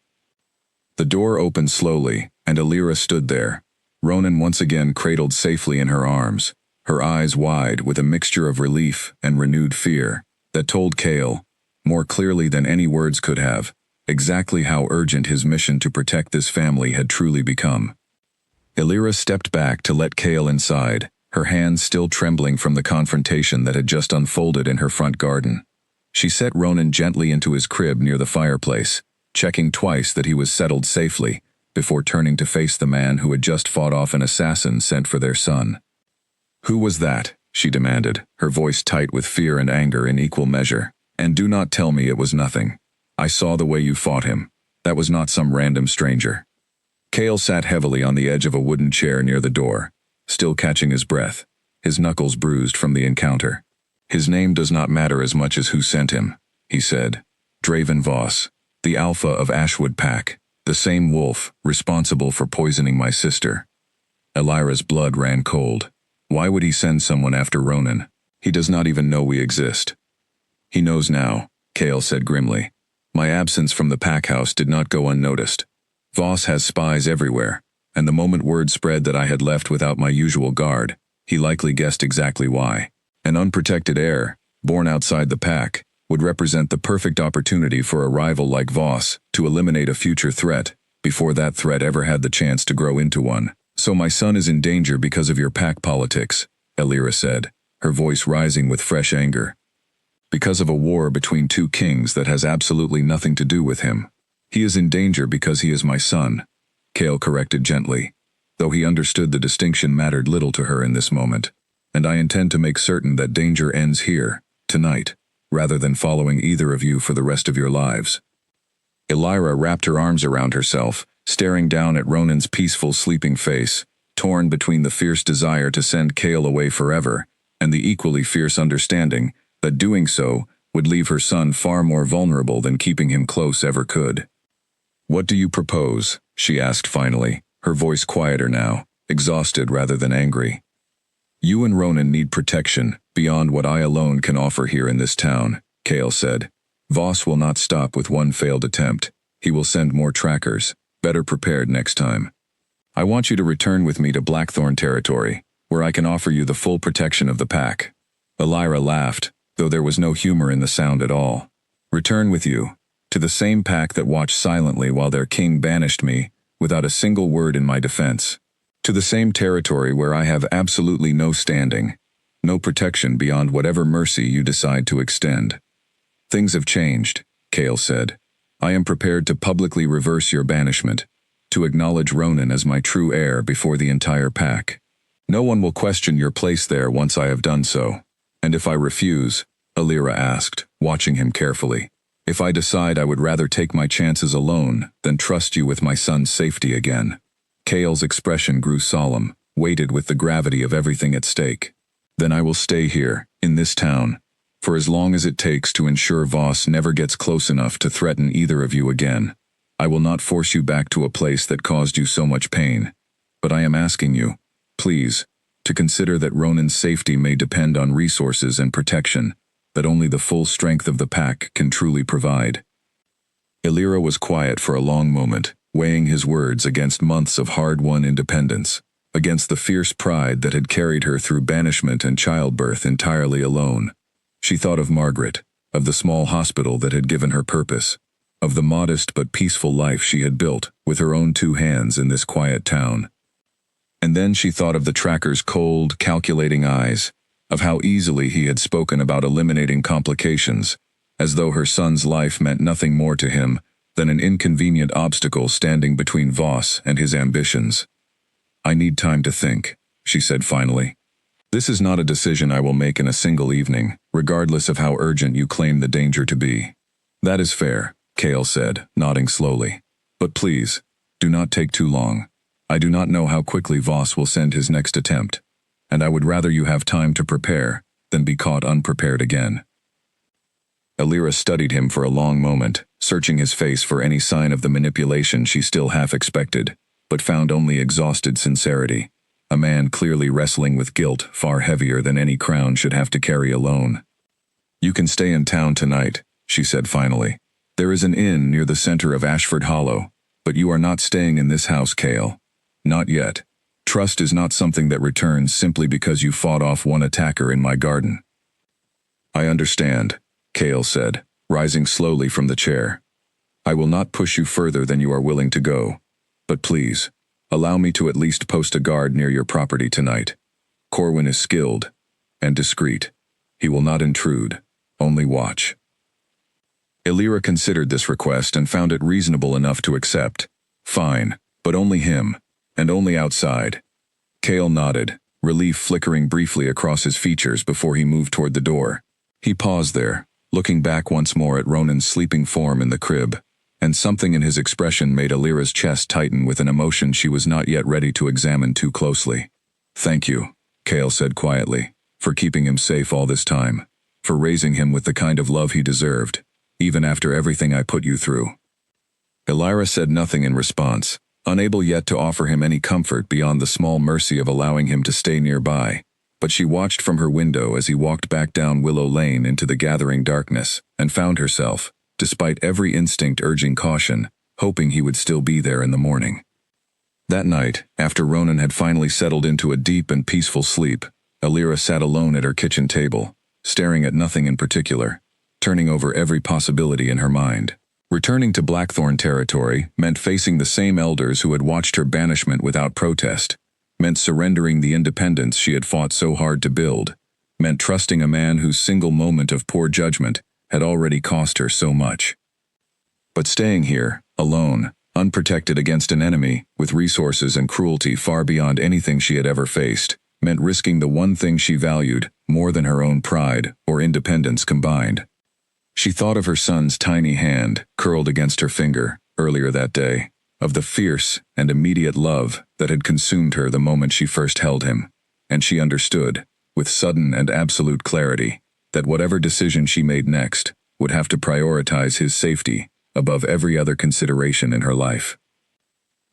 The door opened slowly, and Alira stood there, Ronan once again cradled safely in her arms, her eyes wide with a mixture of relief and renewed fear that told Cale, more clearly than any words could have, exactly how urgent his mission to protect this family had truly become. Alira stepped back to let Cale inside, her hands still trembling from the confrontation that had just unfolded in her front garden. She set Ronan gently into his crib near the fireplace, checking twice that he was settled safely, before turning to face the man who had just fought off an assassin sent for their son. Who was that? She demanded, her voice tight with fear and anger in equal measure. And do not tell me it was nothing. I saw the way you fought him. That was not some random stranger. Cale sat heavily on the edge of a wooden chair near the door, still catching his breath, his knuckles bruised from the encounter. His name does not matter as much as who sent him, he said. Draven Voss, the alpha of Ashwood Pack, the same wolf responsible for poisoning my sister. Alira's blood ran cold. Why would he send someone after Ronan? He does not even know we exist. He knows now, Cale said grimly. My absence from the pack house did not go unnoticed. Voss has spies everywhere, and the moment word spread that I had left without my usual guard, he likely guessed exactly why. An unprotected heir, born outside the pack, would represent the perfect opportunity for a rival like Voss to eliminate a future threat, before that threat ever had the chance to grow into one. So my son is in danger because of your pack politics, Elira said, her voice rising with fresh anger. Because of a war between two kings that has absolutely nothing to do with him. He is in danger because he is my son, Cale corrected gently, though he understood the distinction mattered little to her in this moment. And I intend to make certain that danger ends here, tonight, rather than following either of you for the rest of your lives. Elira wrapped her arms around herself, staring down at Ronan's peaceful sleeping face, torn between the fierce desire to send Cale away forever, and the equally fierce understanding that doing so would leave her son far more vulnerable than keeping him close ever could. "What do you propose?" she asked finally, her voice quieter now, exhausted rather than angry. "You and Ronan need protection, beyond what I alone can offer here in this town," Cale said. "Voss will not stop with one failed attempt. He will send more trackers, better prepared next time. I want you to return with me to Blackthorn territory, where I can offer you the full protection of the pack." Elira laughed, though there was no humor in the sound at all. "Return with you, to the same pack that watched silently while their king banished me, without a single word in my defense. To the same territory where I have absolutely no standing, no protection beyond whatever mercy you decide to extend." "Things have changed," Cale said. "I am prepared to publicly reverse your banishment, to acknowledge Ronan as my true heir before the entire pack. No one will question your place there once I have done so. And if I refuse," Elira asked, watching him carefully, "if I decide I would rather take my chances alone than trust you with my son's safety again." Cale's expression grew solemn, weighted with the gravity of everything at stake. "Then I will stay here, in this town, for as long as it takes to ensure Voss never gets close enough to threaten either of you again. I will not force you back to a place that caused you so much pain. But I am asking you, please, to consider that Ronan's safety may depend on resources and protection that only the full strength of the pack can truly provide." Elira was quiet for a long moment, weighing his words against months of hard-won independence, against the fierce pride that had carried her through banishment and childbirth entirely alone. She thought of Margaret, of the small hospital that had given her purpose, of the modest but peaceful life she had built with her own two hands in this quiet town. And then she thought of the tracker's cold, calculating eyes, of how easily he had spoken about eliminating complications, as though her son's life meant nothing more to him than an inconvenient obstacle standing between Voss and his ambitions. "I need time to think," she said finally. "This is not a decision I will make in a single evening, regardless of how urgent you claim the danger to be." "That is fair," Cale said, nodding slowly. "But please, do not take too long. I do not know how quickly Voss will send his next attempt, and I would rather you have time to prepare than be caught unprepared again." Elira studied him for a long moment, searching his face for any sign of the manipulation she still half expected, but found only exhausted sincerity, a man clearly wrestling with guilt far heavier than any crown should have to carry alone. "You can stay in town tonight," she said finally. "There is an inn near the center of Ashford Hollow, but you are not staying in this house, Cale. Not yet. Trust is not something that returns simply because you fought off one attacker in my garden." "I understand," Cale said, rising slowly from the chair. "I will not push you further than you are willing to go. But please, allow me to at least post a guard near your property tonight. Corwin is skilled and discreet. He will not intrude, only watch." Elira considered this request and found it reasonable enough to accept. Fine, but only him, and only outside. Cale nodded, relief flickering briefly across his features before he moved toward the door. He paused there, looking back once more at Ronan's sleeping form in the crib, and something in his expression made Elira's chest tighten with an emotion she was not yet ready to examine too closely. "Thank you," Cale said quietly, "for keeping him safe all this time, for raising him with the kind of love he deserved, even after everything I put you through." Elira said nothing in response, unable yet to offer him any comfort beyond the small mercy of allowing him to stay nearby, but she watched from her window as he walked back down Willow Lane into the gathering darkness, and found herself, despite every instinct urging caution, hoping he would still be there in the morning. That night, after Ronan had finally settled into a deep and peaceful sleep, Elira sat alone at her kitchen table, staring at nothing in particular, turning over every possibility in her mind. Returning to Blackthorn territory meant facing the same elders who had watched her banishment without protest, meant surrendering the independence she had fought so hard to build, meant trusting a man whose single moment of poor judgment had already cost her so much. But staying here, alone, unprotected against an enemy, with resources and cruelty far beyond anything she had ever faced, meant risking the one thing she valued more than her own pride or independence combined. She thought of her son's tiny hand, curled against her finger, earlier that day, of the fierce and immediate love that had consumed her the moment she first held him, and she understood, with sudden and absolute clarity, that whatever decision she made next would have to prioritize his safety above every other consideration in her life.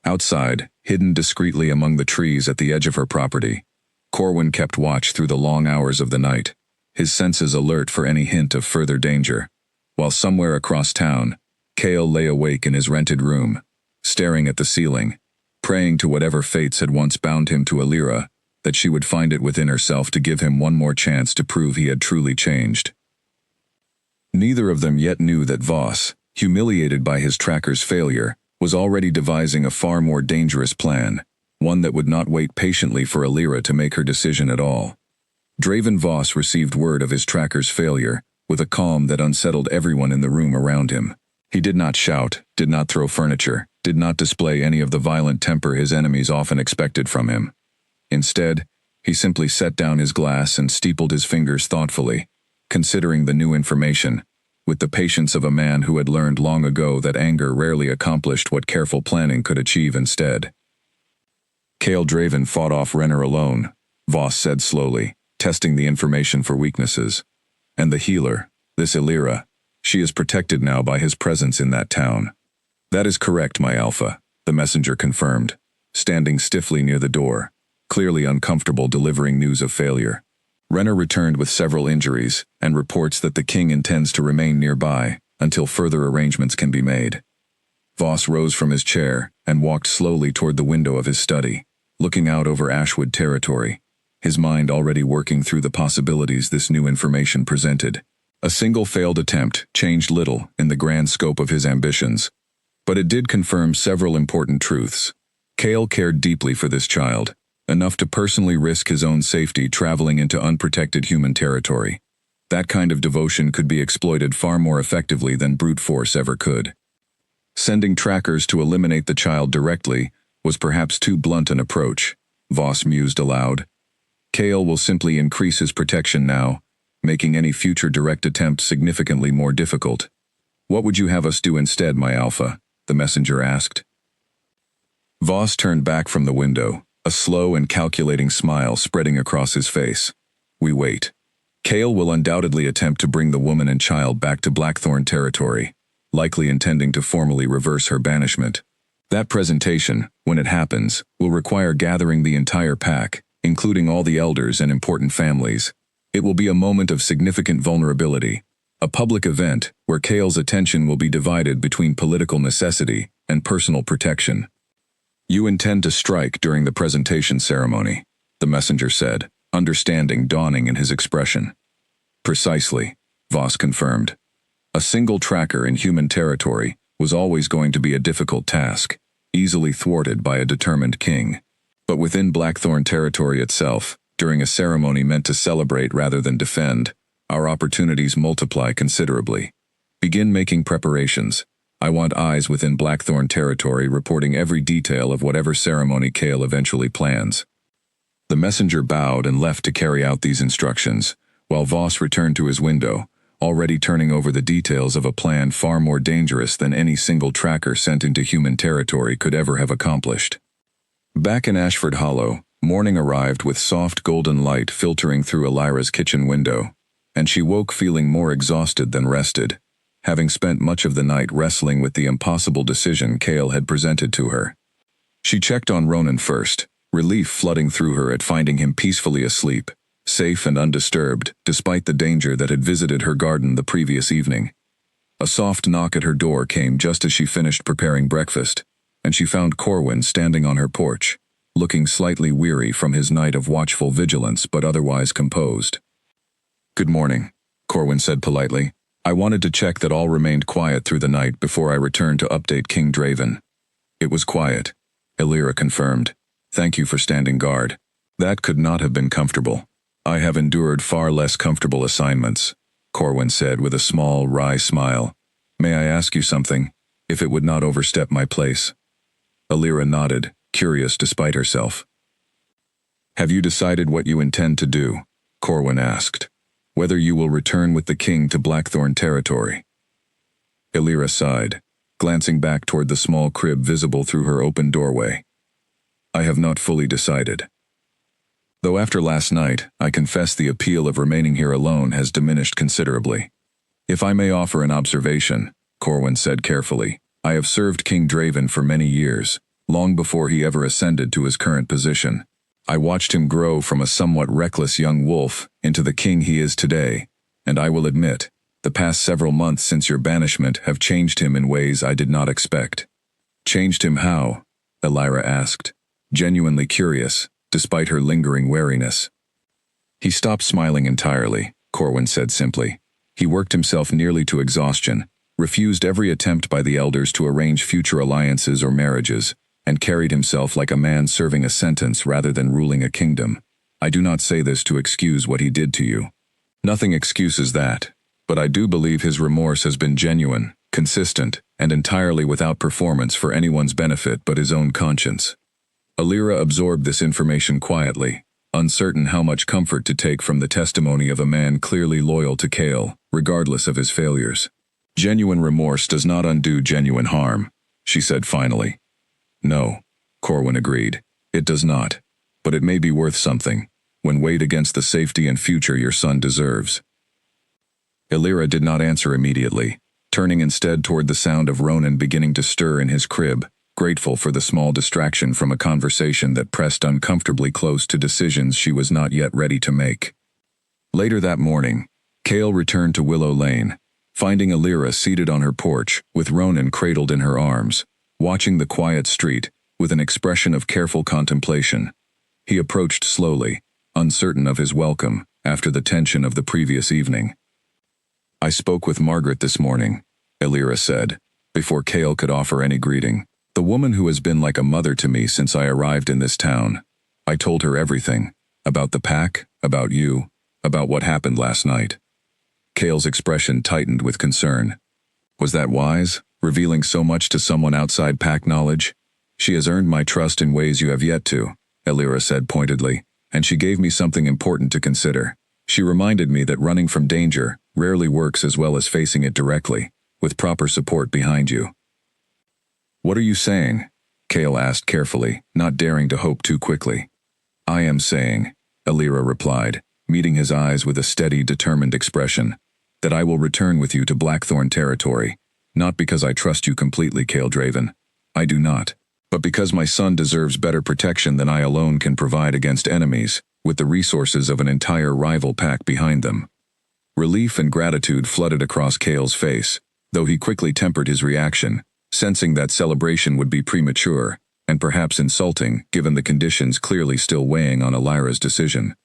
Outside, hidden discreetly among the trees at the edge of her property, Corwin kept watch through the long hours of the night, his senses alert for any hint of further danger, while somewhere across town, Cale lay awake in his rented room, staring at the ceiling, praying to whatever fates had once bound him to Alira, that she would find it within herself to give him one more chance to prove he had truly changed. Neither of them yet knew that Voss, humiliated by his tracker's failure, was already devising a far more dangerous plan, one that would not wait patiently for Alira to make her decision at all. Draven Voss received word of his tracker's failure, with a calm that unsettled everyone in the room around him. He did not shout, did not throw furniture, did not display any of the violent temper his enemies often expected from him. Instead, he simply set down his glass and steepled his fingers thoughtfully, considering the new information, with the patience of a man who had learned long ago that anger rarely accomplished what careful planning could achieve instead. Cale Draven fought off Renner alone, Voss said slowly, testing the information for weaknesses. And the healer, this Alira, she is protected now by his presence in that town. That is correct, my alpha, the messenger confirmed, standing stiffly near the door, clearly uncomfortable delivering news of failure. Renner returned with several injuries, and reports that the king intends to remain nearby until further arrangements can be made. Voss rose from his chair and walked slowly toward the window of his study, looking out over Ashwood territory, his mind already working through the possibilities this new information presented. A single failed attempt changed little in the grand scope of his ambitions, but it did confirm several important truths. Cale cared deeply for this child, enough to personally risk his own safety traveling into unprotected human territory. That kind of devotion could be exploited far more effectively than brute force ever could. Sending trackers to eliminate the child directly was perhaps too blunt an approach, Voss mused aloud. Cale will simply increase his protection now, making any future direct attempt significantly more difficult. What would you have us do instead, my alpha? The messenger asked. Voss turned back from the window, a slow and calculating smile spreading across his face. We wait. Cale will undoubtedly attempt to bring the woman and child back to Blackthorn territory, likely intending to formally reverse her banishment. That presentation, when it happens, will require gathering the entire pack, including all the elders and important families. It will be a moment of significant vulnerability, a public event where Cale's attention will be divided between political necessity and personal protection. You intend to strike during the presentation ceremony, the messenger said, understanding dawning in his expression. Precisely, Voss confirmed. A single tracker in human territory was always going to be a difficult task, easily thwarted by a determined king. But within Blackthorn territory itself, during a ceremony meant to celebrate rather than defend, our opportunities multiply considerably. Begin making preparations. I want eyes within Blackthorn territory reporting every detail of whatever ceremony Cale eventually plans. The messenger bowed and left to carry out these instructions, while Voss returned to his window, already turning over the details of a plan far more dangerous than any single tracker sent into human territory could ever have accomplished. Back in Ashford Hollow, morning arrived with soft golden light filtering through Alira's kitchen window, and she woke feeling more exhausted than rested, having spent much of the night wrestling with the impossible decision Cale had presented to her. She checked on Ronan first, relief flooding through her at finding him peacefully asleep, safe and undisturbed despite the danger that had visited her garden the previous evening. A soft knock at her door came just as she finished preparing breakfast, and she found Corwin standing on her porch, looking slightly weary from his night of watchful vigilance but otherwise composed. "Good morning," Corwin said politely. I wanted to check that all remained quiet through the night before I returned to update King Draven. It was quiet, Illyra confirmed. Thank you for standing guard. That could not have been comfortable. I have endured far less comfortable assignments, Corwin said with a small, wry smile. May I ask you something, if it would not overstep my place? Illyra nodded, curious despite herself. Have you decided what you intend to do? Corwin asked. Whether you will return with the king to Blackthorn territory. Illyra sighed, glancing back toward the small crib visible through her open doorway. I have not fully decided. Though after last night, I confess the appeal of remaining here alone has diminished considerably. If I may offer an observation, Corwin said carefully, I have served King Draven for many years, long before he ever ascended to his current position. I watched him grow from a somewhat reckless young wolf into the king he is today, and I will admit, the past several months since your banishment have changed him in ways I did not expect. Changed him how? Illyra asked, genuinely curious, despite her lingering wariness. He stopped smiling entirely, Corwin said simply. He worked himself nearly to exhaustion, refused every attempt by the elders to arrange future alliances or marriages, and carried himself like a man serving a sentence rather than ruling a kingdom. I do not say this to excuse what he did to you. Nothing excuses that, but I do believe his remorse has been genuine, consistent, and entirely without performance for anyone's benefit but his own conscience. Illyra absorbed this information quietly, uncertain how much comfort to take from the testimony of a man clearly loyal to Cale, regardless of his failures. Genuine remorse does not undo genuine harm, she said finally. No, Corwin agreed. It does not, but it may be worth something, when weighed against the safety and future your son deserves. Illyra did not answer immediately, turning instead toward the sound of Ronan beginning to stir in his crib, grateful for the small distraction from a conversation that pressed uncomfortably close to decisions she was not yet ready to make. Later that morning, Cale returned to Willow Lane, finding Illyra seated on her porch, with Ronan cradled in her arms, watching the quiet street, with an expression of careful contemplation. He approached slowly, uncertain of his welcome, after the tension of the previous evening. I spoke with Margaret this morning, Illyra said, before Cale could offer any greeting. The woman who has been like a mother to me since I arrived in this town. I told her everything, about the pack, about you, about what happened last night. Cale's expression tightened with concern. Was that wise, revealing so much to someone outside pack knowledge? She has earned my trust in ways you have yet to, Illyra said pointedly, and she gave me something important to consider. She reminded me that running from danger rarely works as well as facing it directly, with proper support behind you. What are you saying? Cale asked carefully, not daring to hope too quickly. I am saying, Illyra replied, meeting his eyes with a steady, determined expression, that I will return with you to Blackthorn territory, not because I trust you completely, Cale Draven. I do not, but because my son deserves better protection than I alone can provide against enemies, with the resources of an entire rival pack behind them. Relief and gratitude flooded across Cale's face, though he quickly tempered his reaction, sensing that celebration would be premature, and perhaps insulting given the conditions clearly still weighing on Illyra's decision.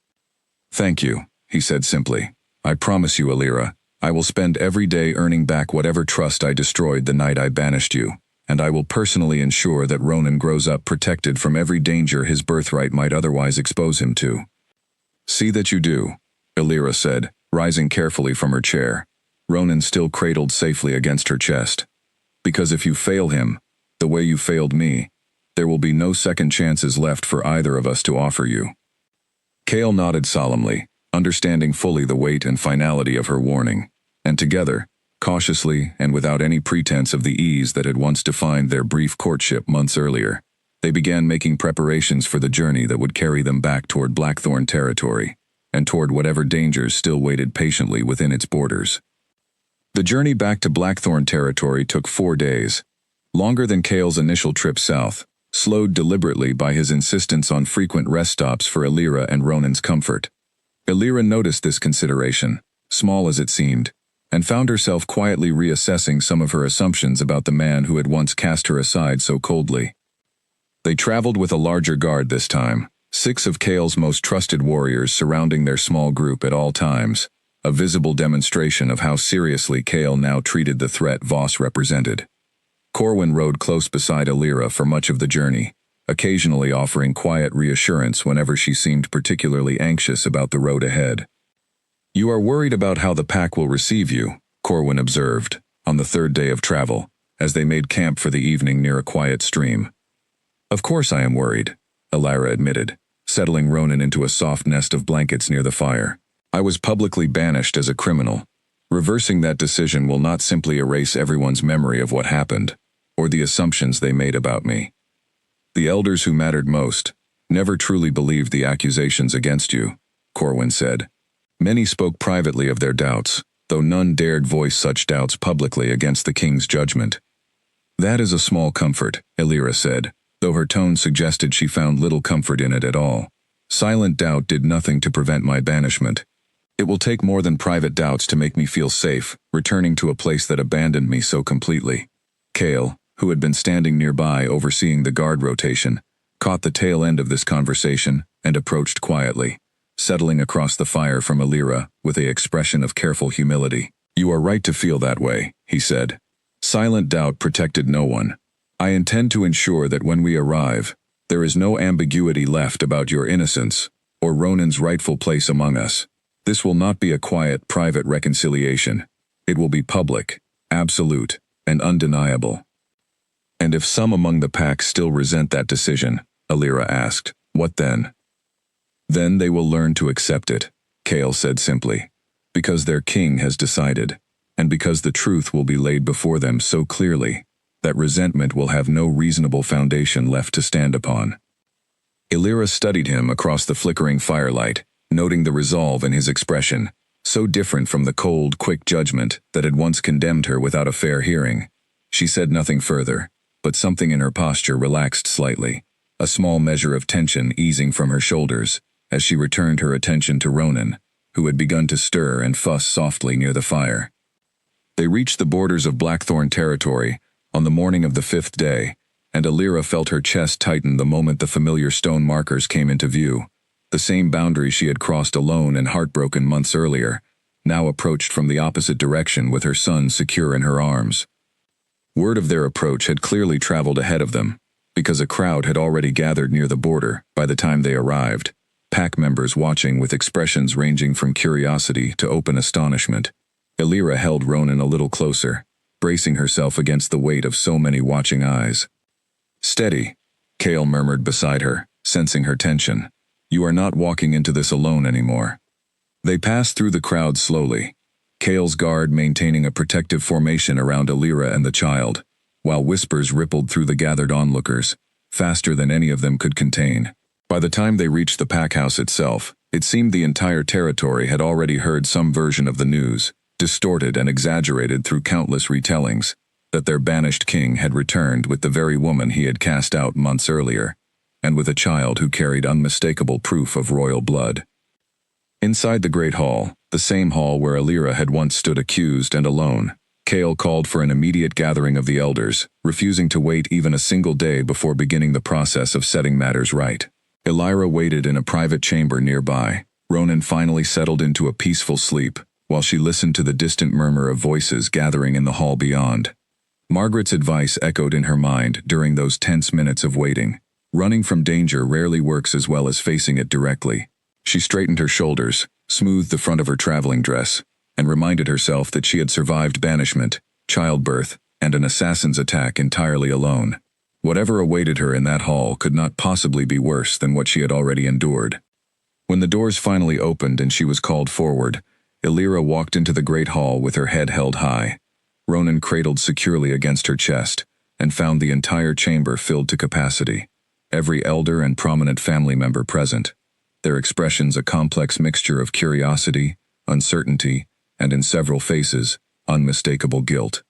Thank you, he said simply. I promise you, Illyra, I will spend every day earning back whatever trust I destroyed the night I banished you, and I will personally ensure that Ronan grows up protected from every danger his birthright might otherwise expose him to. See that you do, Illyra said, rising carefully from her chair, Ronan still cradled safely against her chest. Because if you fail him, the way you failed me, there will be no second chances left for either of us to offer you. Cale nodded solemnly, understanding fully the weight and finality of her warning, and together, cautiously and without any pretense of the ease that had once defined their brief courtship months earlier, they began making preparations for the journey that would carry them back toward Blackthorn territory, and toward whatever dangers still waited patiently within its borders. The journey back to Blackthorn territory took 4 days, longer than Cale's initial trip south, slowed deliberately by his insistence on frequent rest stops for Illyra and Ronan's comfort. Illyra noticed this consideration, small as it seemed, and found herself quietly reassessing some of her assumptions about the man who had once cast her aside so coldly. They traveled with a larger guard this time, 6 of Cale's most trusted warriors surrounding their small group at all times, a visible demonstration of how seriously Cale now treated the threat Voss represented. Corwin rode close beside Alira for much of the journey, occasionally offering quiet reassurance whenever she seemed particularly anxious about the road ahead. "You are worried about how the pack will receive you," Corwin observed, on the third day of travel, as they made camp for the evening near a quiet stream. "Of course I am worried," Alira admitted, settling Ronan into a soft nest of blankets near the fire. "I was publicly banished as a criminal. Reversing that decision will not simply erase everyone's memory of what happened, or the assumptions they made about me. The elders who mattered most never truly believed the accusations against you," Corwin said. "Many spoke privately of their doubts, though none dared voice such doubts publicly against the king's judgment." "That is a small comfort," Alira said, though her tone suggested she found little comfort in it at all. "Silent doubt did nothing to prevent my banishment. It will take more than private doubts to make me feel safe, returning to a place that abandoned me so completely." Cale, who had been standing nearby overseeing the guard rotation, caught the tail end of this conversation and approached quietly, settling across the fire from Alira with an expression of careful humility. "You are right to feel that way," he said. "Silent doubt protected no one. I intend to ensure that when we arrive, there is no ambiguity left about your innocence or Ronan's rightful place among us. This will not be a quiet, private reconciliation. It will be public, absolute, and undeniable." "And if some among the pack still resent that decision," Alira asked, "what then?" "Then they will learn to accept it," Cale said simply, "because their king has decided, and because the truth will be laid before them so clearly that resentment will have no reasonable foundation left to stand upon." Alira studied him across the flickering firelight, noting the resolve in his expression, so different from the cold, quick judgment that had once condemned her without a fair hearing. She said nothing further, but something in her posture relaxed slightly, a small measure of tension easing from her shoulders as she returned her attention to Ronan, who had begun to stir and fuss softly near the fire. They reached the borders of Blackthorn territory on the morning of the 5th day, and Alira felt her chest tighten the moment the familiar stone markers came into view. The same boundary she had crossed alone and heartbroken months earlier, now approached from the opposite direction with her son secure in her arms. Word of their approach had clearly traveled ahead of them, because a crowd had already gathered near the border by the time they arrived, pack members watching with expressions ranging from curiosity to open astonishment. Alira held Ronan a little closer, bracing herself against the weight of so many watching eyes. "Steady," Cale murmured beside her, sensing her tension. "You are not walking into this alone anymore." They passed through the crowd slowly, Cale's guard maintaining a protective formation around Alira and the child, while whispers rippled through the gathered onlookers, faster than any of them could contain. By the time they reached the pack house itself, it seemed the entire territory had already heard some version of the news, distorted and exaggerated through countless retellings, that their banished king had returned with the very woman he had cast out months earlier, and with a child who carried unmistakable proof of royal blood. Inside the great hall, the same hall where Alira had once stood accused and alone, Cale called for an immediate gathering of the elders, refusing to wait even a single day before beginning the process of setting matters right. Alira waited in a private chamber nearby. Ronan finally settled into a peaceful sleep, while she listened to the distant murmur of voices gathering in the hall beyond. Margaret's advice echoed in her mind during those tense minutes of waiting. Running from danger rarely works as well as facing it directly. She straightened her shoulders, smoothed the front of her traveling dress, and reminded herself that she had survived banishment, childbirth, and an assassin's attack entirely alone. Whatever awaited her in that hall could not possibly be worse than what she had already endured. When the doors finally opened and she was called forward, Alira walked into the great hall with her head held high. Ronan cradled securely against her chest, and found the entire chamber filled to capacity. Every elder and prominent family member present, their expressions a complex mixture of curiosity, uncertainty, and in several faces, unmistakable guilt.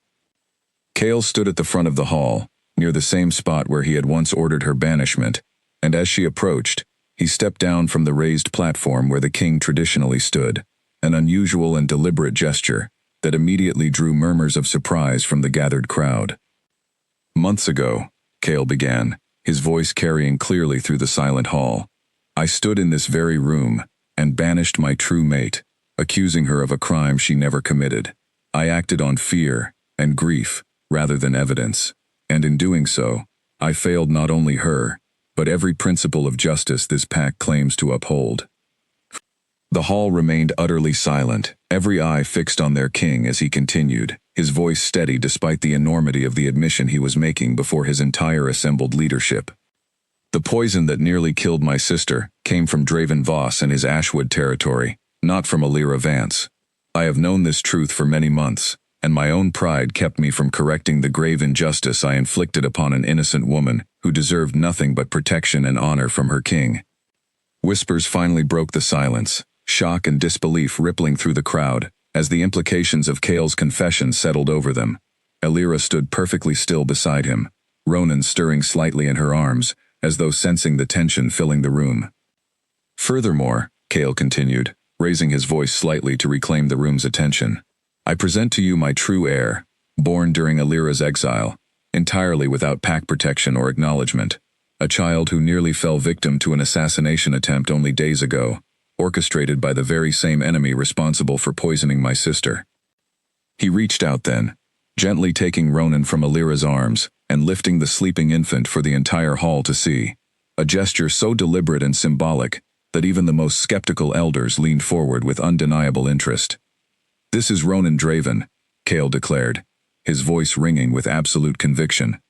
Cale stood at the front of the hall, near the same spot where he had once ordered her banishment, and as she approached, he stepped down from the raised platform where the king traditionally stood, an unusual and deliberate gesture that immediately drew murmurs of surprise from the gathered crowd. "Months ago," Cale began, his voice carrying clearly through the silent hall, "I stood in this very room and banished my true mate, accusing her of a crime she never committed. I acted on fear and grief rather than evidence, and in doing so, I failed not only her, but every principle of justice this pack claims to uphold. The hall remained utterly silent, every eye fixed on their king as he continued, his voice steady despite the enormity of the admission he was making before his entire assembled leadership. The poison that nearly killed my sister came from Draven Voss and his Ashwood territory, not from Alira Vance. I have known this truth for many months, and my own pride kept me from correcting the grave injustice I inflicted upon an innocent woman who deserved nothing but protection and honor from her king. Whispers finally broke the silence, shock and disbelief rippling through the crowd as the implications of Cale's confession settled over them. Alira stood perfectly still beside him, Ronan stirring slightly in her arms, as though sensing the tension filling the room. Furthermore, Cale continued, raising his voice slightly to reclaim the room's attention, I present to you my true heir, born during Alira's exile, entirely without pack protection or acknowledgement, a child who nearly fell victim to an assassination attempt only days ago, orchestrated by the very same enemy responsible for poisoning my sister. He reached out then, gently taking Ronan from Alira's arms and lifting the sleeping infant for the entire hall to see, a gesture so deliberate and symbolic that even the most skeptical elders leaned forward with undeniable interest. This is Ronan Draven, Cale declared, his voice ringing with absolute conviction.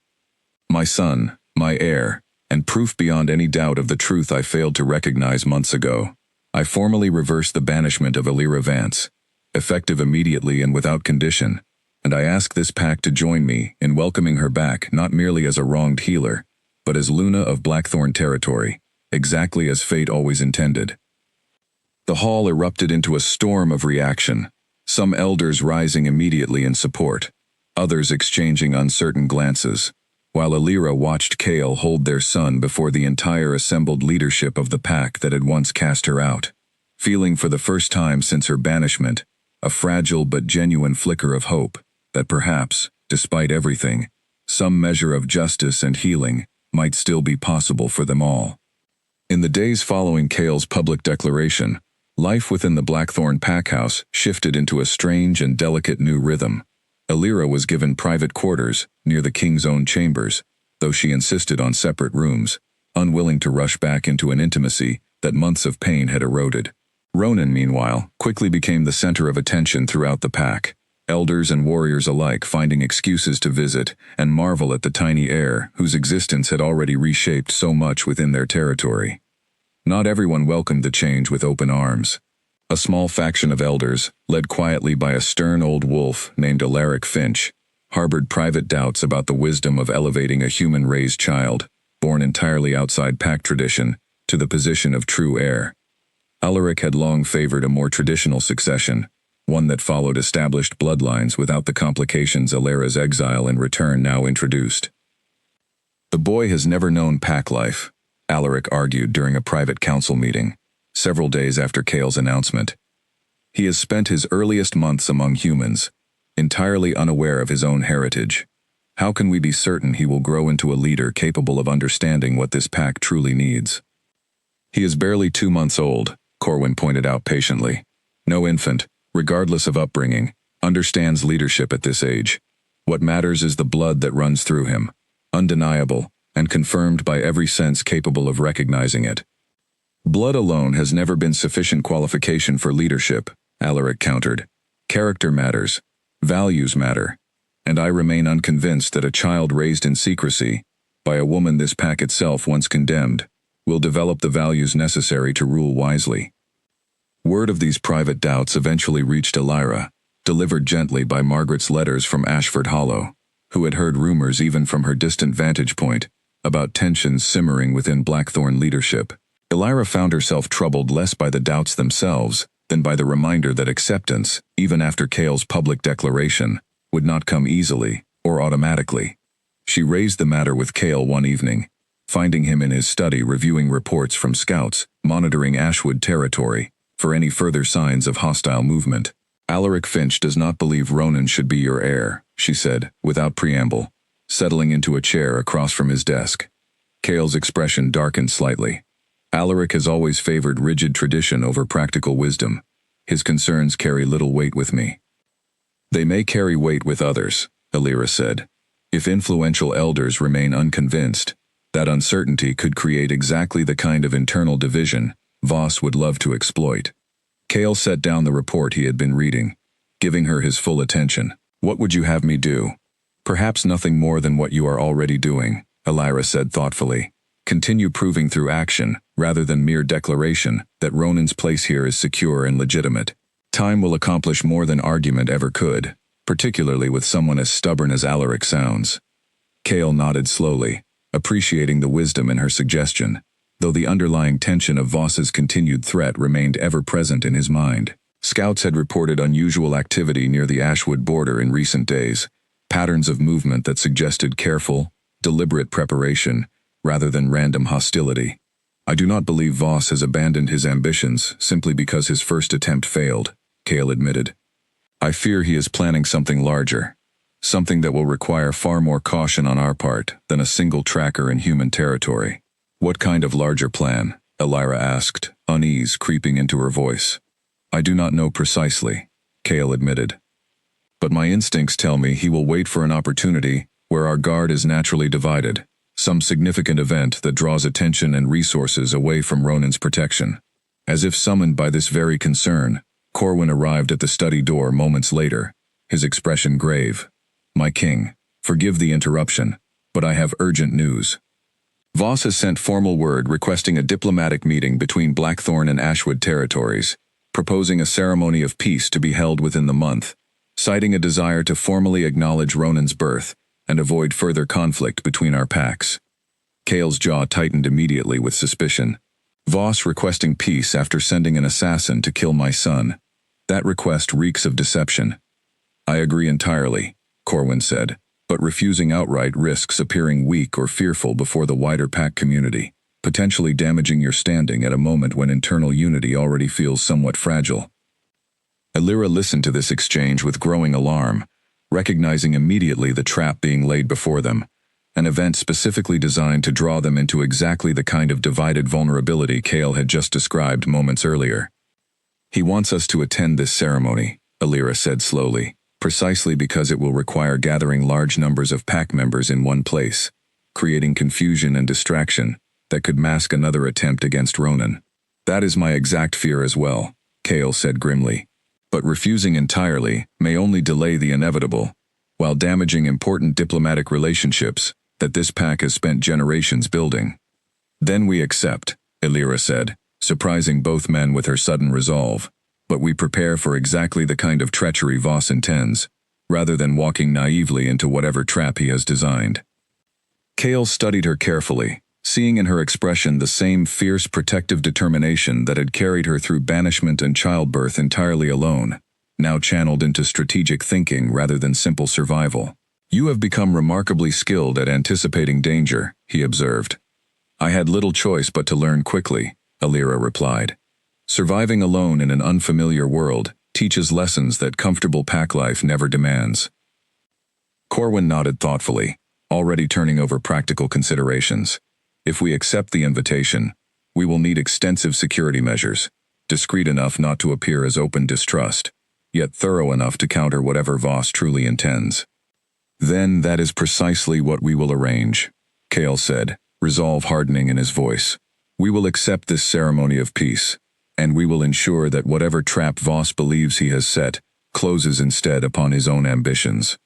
My son, my heir, and proof beyond any doubt of the truth I failed to recognize months ago. I formally reversed the banishment of Alira Vance, effective immediately and without condition, and I ask this pack to join me in welcoming her back not merely as a wronged healer, but as Luna of Blackthorn territory, exactly as fate always intended. The hall erupted into a storm of reaction, some elders rising immediately in support, others exchanging uncertain glances, while Alira watched Cale hold their son before the entire assembled leadership of the pack that had once cast her out, feeling for the first time since her banishment a fragile but genuine flicker of hope that perhaps, despite everything, some measure of justice and healing might still be possible for them all. In the days following Cale's public declaration, life within the Blackthorn packhouse shifted into a strange and delicate new rhythm. Alira was given private quarters near the king's own chambers, though she insisted on separate rooms, unwilling to rush back into an intimacy that months of pain had eroded. Ronan, meanwhile, quickly became the center of attention throughout the pack, elders and warriors alike finding excuses to visit and marvel at the tiny heir whose existence had already reshaped so much within their territory. Not everyone welcomed the change with open arms. A small faction of elders, led quietly by a stern old wolf named Alaric Finch, harbored private doubts about the wisdom of elevating a human-raised child, born entirely outside pack tradition, to the position of true heir. Alaric had long favored a more traditional succession, one that followed established bloodlines without the complications Alira's exile in return now introduced. The boy has never known pack life, Alaric argued during a private council meeting, several days after Cale's announcement. He has spent his earliest months among humans, entirely unaware of his own heritage. How can we be certain he will grow into a leader capable of understanding what this pack truly needs? He is barely 2 months old, Corwin pointed out patiently. No infant, regardless of upbringing, understands leadership at this age. What matters is the blood that runs through him, undeniable, and confirmed by every sense capable of recognizing it. Blood alone has never been sufficient qualification for leadership, Alaric countered. Character matters, values matter, and I remain unconvinced that a child raised in secrecy, by a woman this pack itself once condemned, will develop the values necessary to rule wisely. Word of these private doubts eventually reached Alira, delivered gently by Margaret's letters from Ashford Hollow, who had heard rumors even from her distant vantage point about tensions simmering within Blackthorn leadership. Alira found herself troubled less by the doubts themselves than by the reminder that acceptance, even after Cale's public declaration, would not come easily or automatically. She raised the matter with Cale one evening, finding him in his study reviewing reports from scouts monitoring Ashwood territory for any further signs of hostile movement. Alaric Finch does not believe Ronan should be your heir, she said, without preamble, settling into a chair across from his desk. Cale's expression darkened slightly. Alaric has always favored rigid tradition over practical wisdom. His concerns carry little weight with me. They may carry weight with others, Alira said. If influential elders remain unconvinced, that uncertainty could create exactly the kind of internal division Voss would love to exploit. Cale set down the report he had been reading, giving her his full attention. What would you have me do? Perhaps nothing more than what you are already doing, Alira said thoughtfully. Continue proving through action, rather than mere declaration, that Ronan's place here is secure and legitimate. Time will accomplish more than argument ever could, particularly with someone as stubborn as Alaric sounds. Cale nodded slowly, appreciating the wisdom in her suggestion, though the underlying tension of Voss's continued threat remained ever present in his mind. Scouts had reported unusual activity near the Ashwood border in recent days, patterns of movement that suggested careful, deliberate preparation, rather than random hostility. I do not believe Voss has abandoned his ambitions simply because his first attempt failed, Cale admitted. I fear he is planning something larger, something that will require far more caution on our part than a single tracker in human territory. What kind of larger plan? Alira asked, unease creeping into her voice. I do not know precisely, Cale admitted. But my instincts tell me he will wait for an opportunity where our guard is naturally divided, some significant event that draws attention and resources away from Ronan's protection. As if summoned by this very concern, Corwin arrived at the study door moments later, his expression grave. My king, forgive the interruption, but I have urgent news. Voss has sent formal word requesting a diplomatic meeting between Blackthorn and Ashwood territories, proposing a ceremony of peace to be held within the month, citing a desire to formally acknowledge Ronan's birth and avoid further conflict between our packs. Cale's jaw tightened immediately with suspicion. Voss requesting peace after sending an assassin to kill my son. That request reeks of deception. I agree entirely, Corwin said, but refusing outright risks appearing weak or fearful before the wider pack community, potentially damaging your standing at a moment when internal unity already feels somewhat fragile. Alira listened to this exchange with growing alarm, recognizing immediately the trap being laid before them, an event specifically designed to draw them into exactly the kind of divided vulnerability Cale had just described moments earlier. He wants us to attend this ceremony, Alira said slowly, precisely because it will require gathering large numbers of pack members in one place, creating confusion and distraction that could mask another attempt against Ronan. That is my exact fear as well, Cale said grimly. But refusing entirely may only delay the inevitable, while damaging important diplomatic relationships that this pack has spent generations building. Then we accept, Alira said, surprising both men with her sudden resolve, but we prepare for exactly the kind of treachery Voss intends, rather than walking naively into whatever trap he has designed. Cale studied her carefully, seeing in her expression the same fierce protective determination that had carried her through banishment and childbirth entirely alone, now channeled into strategic thinking rather than simple survival. You have become remarkably skilled at anticipating danger, he observed. I had little choice but to learn quickly, Alira replied. Surviving alone in an unfamiliar world teaches lessons that comfortable pack life never demands. Corwin nodded thoughtfully, already turning over practical considerations. If we accept the invitation, we will need extensive security measures, discreet enough not to appear as open distrust, yet thorough enough to counter whatever Voss truly intends. Then that is precisely what we will arrange, Cale said, resolve hardening in his voice. We will accept this ceremony of peace, and we will ensure that whatever trap Voss believes he has set closes instead upon his own ambitions.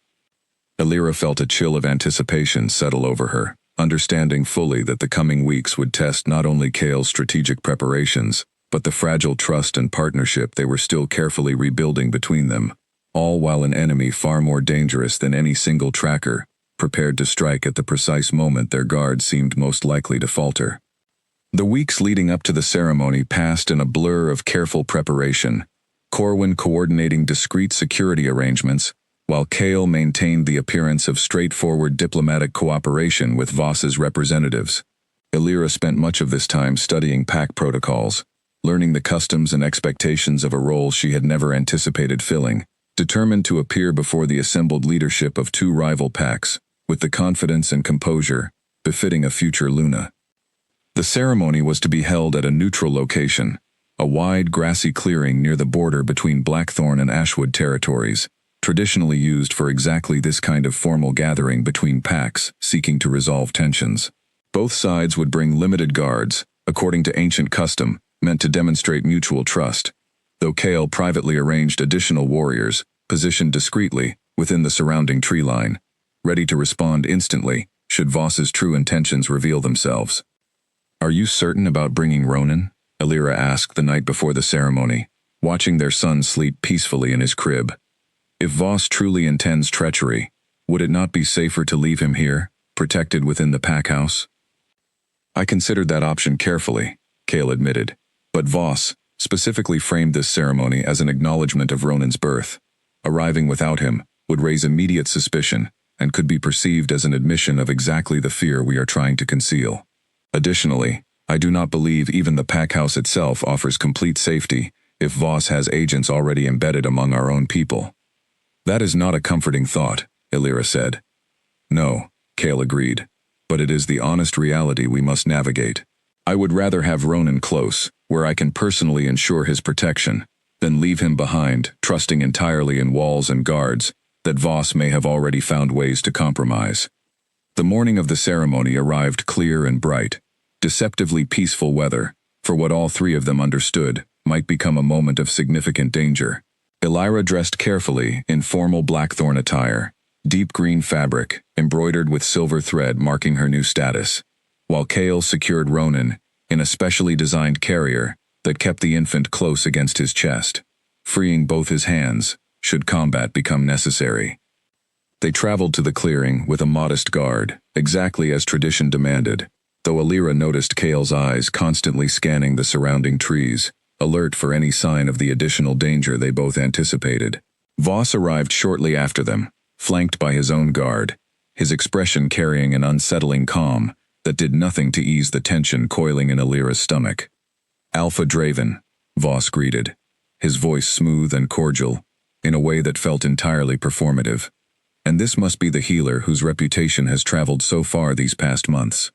Alira felt a chill of anticipation settle over her, understanding fully that the coming weeks would test not only Cale's strategic preparations, but the fragile trust and partnership they were still carefully rebuilding between them, all while an enemy far more dangerous than any single tracker, prepared to strike at the precise moment their guard seemed most likely to falter. The weeks leading up to the ceremony passed in a blur of careful preparation, Corwin coordinating discreet security arrangements, while Cale maintained the appearance of straightforward diplomatic cooperation with Voss's representatives. Alira spent much of this time studying pack protocols, learning the customs and expectations of a role she had never anticipated filling, determined to appear before the assembled leadership of two rival packs, with the confidence and composure befitting a future Luna. The ceremony was to be held at a neutral location, a wide, grassy clearing near the border between Blackthorn and Ashwood territories, traditionally used for exactly this kind of formal gathering between packs seeking to resolve tensions. Both sides would bring limited guards, according to ancient custom, meant to demonstrate mutual trust, though Cale privately arranged additional warriors, positioned discreetly within the surrounding tree line, ready to respond instantly should Voss's true intentions reveal themselves. "Are you certain about bringing Ronan?" Alira asked the night before the ceremony, watching their son sleep peacefully in his crib. "If Voss truly intends treachery, would it not be safer to leave him here, protected within the pack house?" "I considered that option carefully," Cale admitted, "but Voss specifically framed this ceremony as an acknowledgement of Ronan's birth. Arriving without him would raise immediate suspicion and could be perceived as an admission of exactly the fear we are trying to conceal. Additionally, I do not believe even the pack house itself offers complete safety if Voss has agents already embedded among our own people." "That is not a comforting thought," Alira said. "No," Cale agreed, "but it is the honest reality we must navigate. I would rather have Ronan close, where I can personally ensure his protection, than leave him behind, trusting entirely in walls and guards that Voss may have already found ways to compromise." The morning of the ceremony arrived clear and bright, deceptively peaceful weather, for what all three of them understood might become a moment of significant danger. Elira dressed carefully in formal Blackthorn attire, deep green fabric embroidered with silver thread marking her new status, while Cale secured Ronan in a specially designed carrier that kept the infant close against his chest, freeing both his hands should combat become necessary. They traveled to the clearing with a modest guard, exactly as tradition demanded, though Alira noticed Cale's eyes constantly scanning the surrounding trees, alert for any sign of the additional danger they both anticipated. Voss arrived shortly after them, flanked by his own guard, his expression carrying an unsettling calm that did nothing to ease the tension coiling in Alira's stomach. "Alpha Draven," Voss greeted, his voice smooth and cordial, in a way that felt entirely performative. "And this must be the healer whose reputation has traveled so far these past months.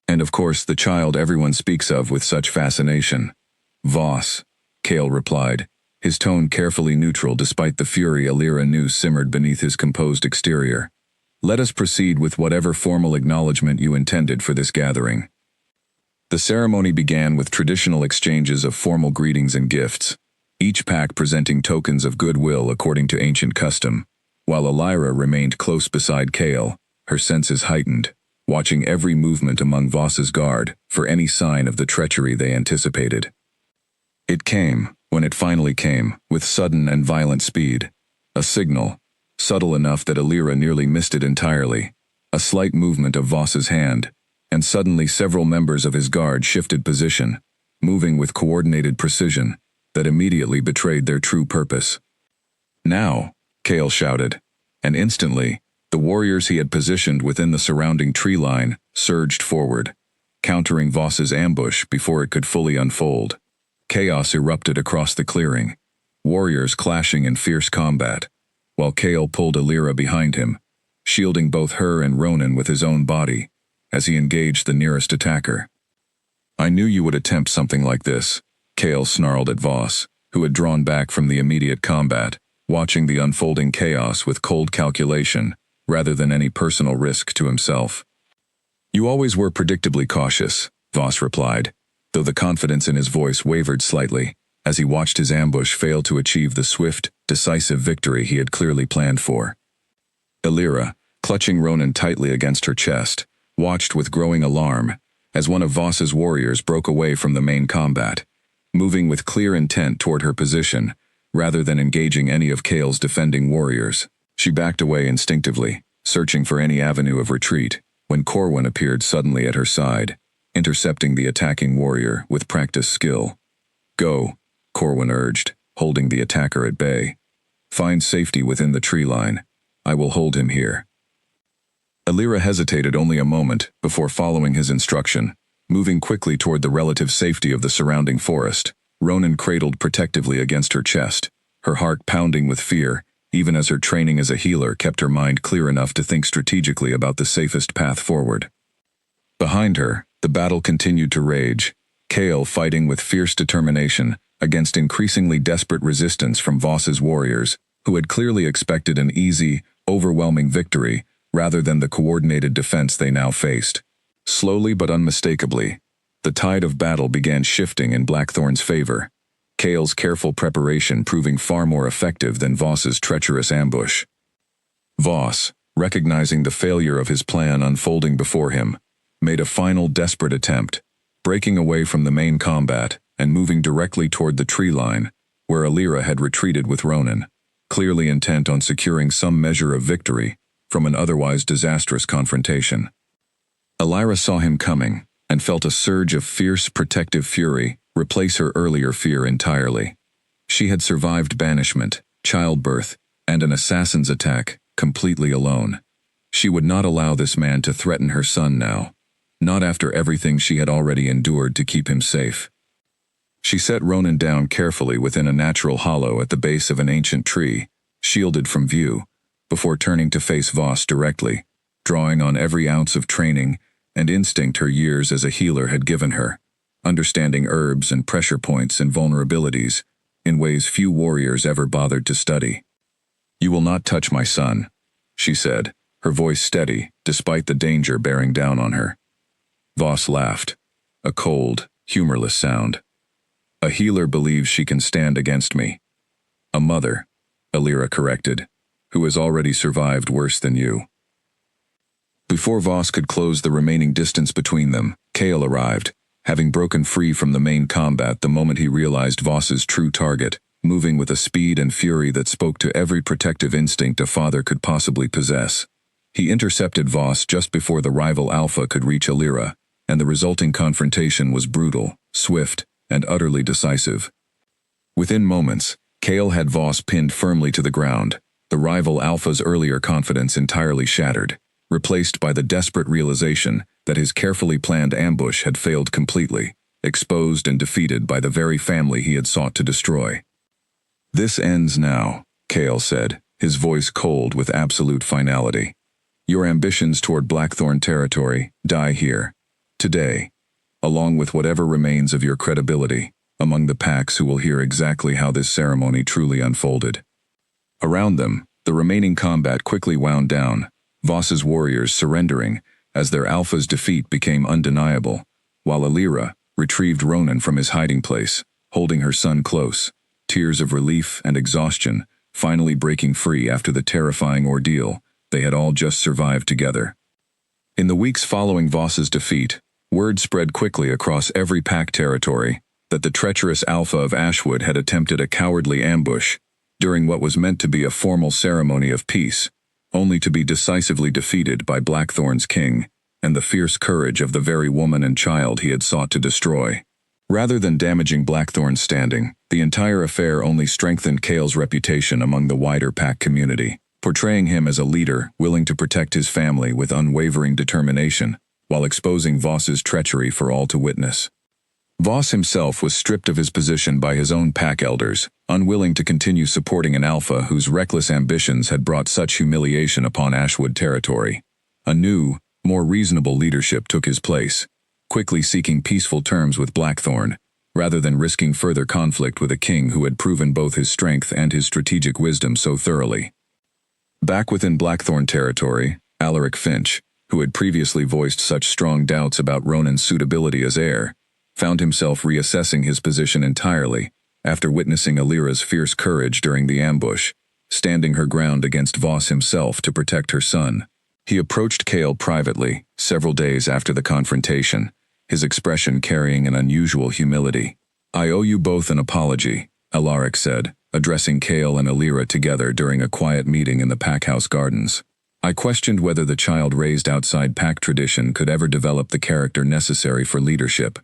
And of course the child everyone speaks of with such fascination." "Voss," Cale replied, his tone carefully neutral despite the fury Alira knew simmered beneath his composed exterior. "Let us proceed with whatever formal acknowledgement you intended for this gathering." The ceremony began with traditional exchanges of formal greetings and gifts, each pack presenting tokens of goodwill according to ancient custom, while Alira remained close beside Cale, her senses heightened, watching every movement among Voss's guard for any sign of the treachery they anticipated. It came, when it finally came, with sudden and violent speed. A signal, subtle enough that Alira nearly missed it entirely, a slight movement of Voss's hand, and suddenly several members of his guard shifted position, moving with coordinated precision that immediately betrayed their true purpose. "Now," Cale shouted, and instantly, the warriors he had positioned within the surrounding tree line surged forward, countering Voss's ambush before it could fully unfold. Chaos erupted across the clearing, warriors clashing in fierce combat, while Cale pulled Alira behind him, shielding both her and Ronan with his own body, as he engaged the nearest attacker. "I knew you would attempt something like this," Cale snarled at Voss, who had drawn back from the immediate combat, watching the unfolding chaos with cold calculation, rather than any personal risk to himself. "You always were predictably cautious," Voss replied, though the confidence in his voice wavered slightly, as he watched his ambush fail to achieve the swift, decisive victory he had clearly planned for. Alira, clutching Ronan tightly against her chest, watched with growing alarm as one of Voss's warriors broke away from the main combat, moving with clear intent toward her position, rather than engaging any of Cale's defending warriors. She backed away instinctively, searching for any avenue of retreat, when Corwin appeared suddenly at her side, intercepting the attacking warrior with practiced skill. "Go," Corwin urged, holding the attacker at bay. "Find safety within the tree line. I will hold him here." Alira hesitated only a moment before following his instruction, moving quickly toward the relative safety of the surrounding forest, Ronan cradled protectively against her chest, her heart pounding with fear, even as her training as a healer kept her mind clear enough to think strategically about the safest path forward. Behind her, the battle continued to rage, Kale fighting with fierce determination against increasingly desperate resistance from Voss's warriors, who had clearly expected an easy, overwhelming victory rather than the coordinated defense they now faced. Slowly but unmistakably, the tide of battle began shifting in Blackthorn's favor, Kale's careful preparation proving far more effective than Voss's treacherous ambush. Voss, recognizing the failure of his plan unfolding before him, made a final desperate attempt, breaking away from the main combat and moving directly toward the tree line, where Alira had retreated with Ronan, clearly intent on securing some measure of victory from an otherwise disastrous confrontation. Alira saw him coming and felt a surge of fierce protective fury replace her earlier fear entirely. She had survived banishment, childbirth, and an assassin's attack completely alone. She would not allow this man to threaten her son now, not after everything she had already endured to keep him safe. She set Ronan down carefully within a natural hollow at the base of an ancient tree, shielded from view, before turning to face Voss directly, drawing on every ounce of training and instinct her years as a healer had given her, understanding herbs and pressure points and vulnerabilities in ways few warriors ever bothered to study. "You will not touch my son," she said, her voice steady despite the danger bearing down on her. Voss laughed, a cold, humorless sound. "A healer believes she can stand against me. A mother," Alira corrected, "who has already survived worse than you." Before Voss could close the remaining distance between them, Kale arrived, having broken free from the main combat the moment he realized Voss's true target, moving with a speed and fury that spoke to every protective instinct a father could possibly possess. He intercepted Voss just before the rival Alpha could reach Alira, and the resulting confrontation was brutal, swift, and utterly decisive. Within moments, Kale had Voss pinned firmly to the ground, the rival Alpha's earlier confidence entirely shattered, replaced by the desperate realization that his carefully planned ambush had failed completely, exposed and defeated by the very family he had sought to destroy. "This ends now," Kale said, his voice cold with absolute finality. "Your ambitions toward Blackthorn territory die here, today, along with whatever remains of your credibility among the packs who will hear exactly how this ceremony truly unfolded." Around them, the remaining combat quickly wound down, Voss's warriors surrendering as their Alpha's defeat became undeniable, while Alira retrieved Ronan from his hiding place, holding her son close, tears of relief and exhaustion finally breaking free after the terrifying ordeal they had all just survived together. In the weeks following Voss's defeat, word spread quickly across every pack territory that the treacherous Alpha of Ashwood had attempted a cowardly ambush during what was meant to be a formal ceremony of peace, only to be decisively defeated by Blackthorn's king and the fierce courage of the very woman and child he had sought to destroy. Rather than damaging Blackthorn's standing, the entire affair only strengthened Kale's reputation among the wider pack community, portraying him as a leader willing to protect his family with unwavering determination, while exposing Voss's treachery for all to witness. Voss himself was stripped of his position by his own pack elders, unwilling to continue supporting an Alpha whose reckless ambitions had brought such humiliation upon Ashwood territory. A new, more reasonable leadership took his place, quickly seeking peaceful terms with Blackthorn, rather than risking further conflict with a king who had proven both his strength and his strategic wisdom so thoroughly. Back within Blackthorn territory, Alaric Finch, who had previously voiced such strong doubts about Ronan's suitability as heir, found himself reassessing his position entirely after witnessing Alira's fierce courage during the ambush, standing her ground against Voss himself to protect her son. He approached Kale privately, several days after the confrontation, his expression carrying an unusual humility. "I owe you both an apology," Alaric said, addressing Kale and Alira together during a quiet meeting in the Packhouse Gardens. "I questioned whether the child raised outside pack tradition could ever develop the character necessary for leadership.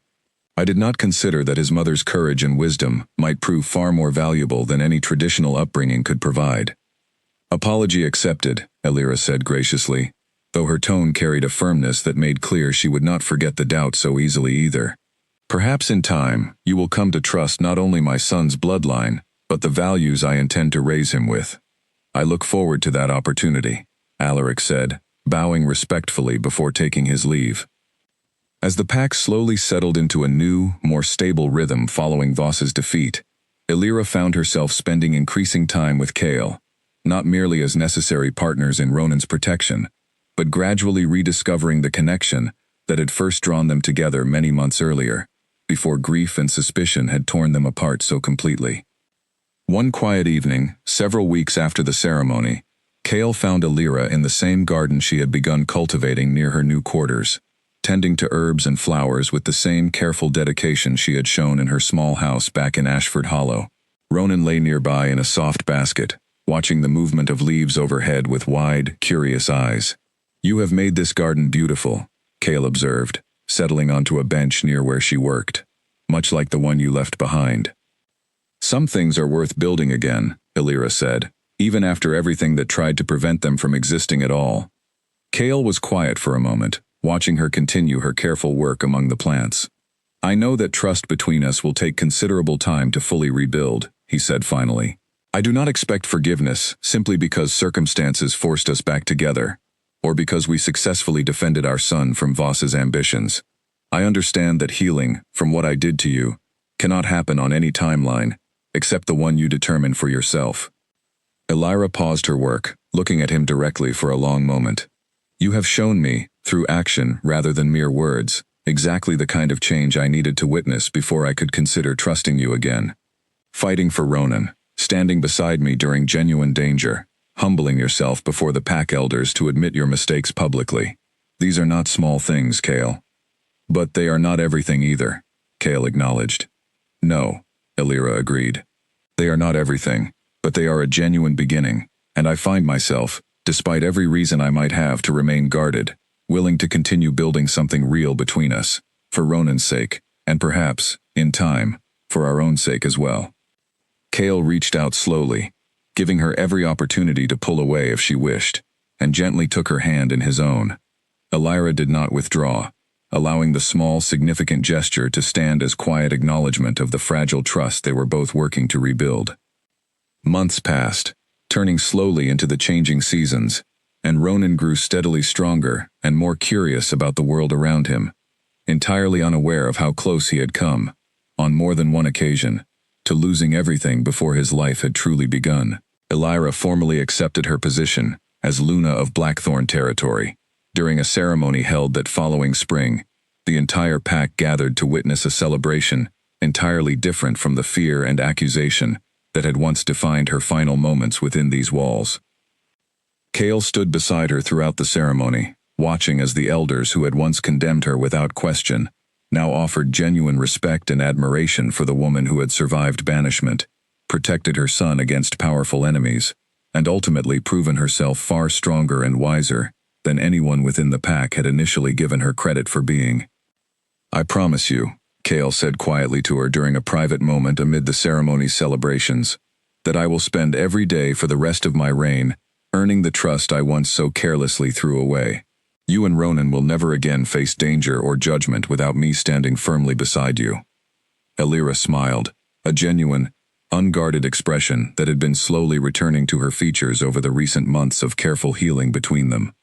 I did not consider that his mother's courage and wisdom might prove far more valuable than any traditional upbringing could provide." "Apology accepted," Alira said graciously, though her tone carried a firmness that made clear she would not forget the doubt so easily either. "Perhaps in time, you will come to trust not only my son's bloodline, but the values I intend to raise him with. I look forward to that opportunity," Alaric said, bowing respectfully before taking his leave. As the pack slowly settled into a new, more stable rhythm following Voss's defeat, Illyra found herself spending increasing time with Cale, not merely as necessary partners in Ronan's protection, but gradually rediscovering the connection that had first drawn them together many months earlier, before grief and suspicion had torn them apart so completely. One quiet evening, several weeks after the ceremony, Cale found Illyra in the same garden she had begun cultivating near her new quarters, tending to herbs and flowers with the same careful dedication she had shown in her small house back in Ashford Hollow. Ronan lay nearby in a soft basket, watching the movement of leaves overhead with wide, curious eyes. "You have made this garden beautiful," Cale observed, settling onto a bench near where she worked, "much like the one you left behind." "Some things are worth building again," Illyra said, "even after everything that tried to prevent them from existing at all." Cale was quiet for a moment, watching her continue her careful work among the plants. "I know that trust between us will take considerable time to fully rebuild," he said finally. "I do not expect forgiveness simply because circumstances forced us back together, or because we successfully defended our son from Voss's ambitions. I understand that healing, from what I did to you, cannot happen on any timeline, except the one you determine for yourself." Illyra paused her work, looking at him directly for a long moment. "You have shown me, through action rather than mere words, exactly the kind of change I needed to witness before I could consider trusting you again. Fighting for Ronan, standing beside me during genuine danger, humbling yourself before the pack elders to admit your mistakes publicly. These are not small things, Cale. But they are not everything either," Cale acknowledged. "No," Illyra agreed. "They are not everything, but they are a genuine beginning, and I find myself, despite every reason I might have to remain guarded, willing to continue building something real between us, for Ronan's sake, and perhaps, in time, for our own sake as well." Cale reached out slowly, giving her every opportunity to pull away if she wished, and gently took her hand in his own. Illyra did not withdraw, allowing the small, significant gesture to stand as quiet acknowledgement of the fragile trust they were both working to rebuild. Months passed, turning slowly into the changing seasons, and Ronan grew steadily stronger and more curious about the world around him, entirely unaware of how close he had come, on more than one occasion, to losing everything before his life had truly begun. Illyra formally accepted her position as Luna of Blackthorn territory. During a ceremony held that following spring, the entire pack gathered to witness a celebration entirely different from the fear and accusation that had once defined her final moments within these walls. Cale stood beside her throughout the ceremony, watching as the elders who had once condemned her without question now offered genuine respect and admiration for the woman who had survived banishment, protected her son against powerful enemies, and ultimately proven herself far stronger and wiser than anyone within the pack had initially given her credit for being. "I promise you," Cale said quietly to her during a private moment amid the ceremony's celebrations, "that I will spend every day for the rest of my reign earning the trust I once so carelessly threw away. You and Ronan will never again face danger or judgment without me standing firmly beside you." Illyra smiled, a genuine, unguarded expression that had been slowly returning to her features over the recent months of careful healing between them.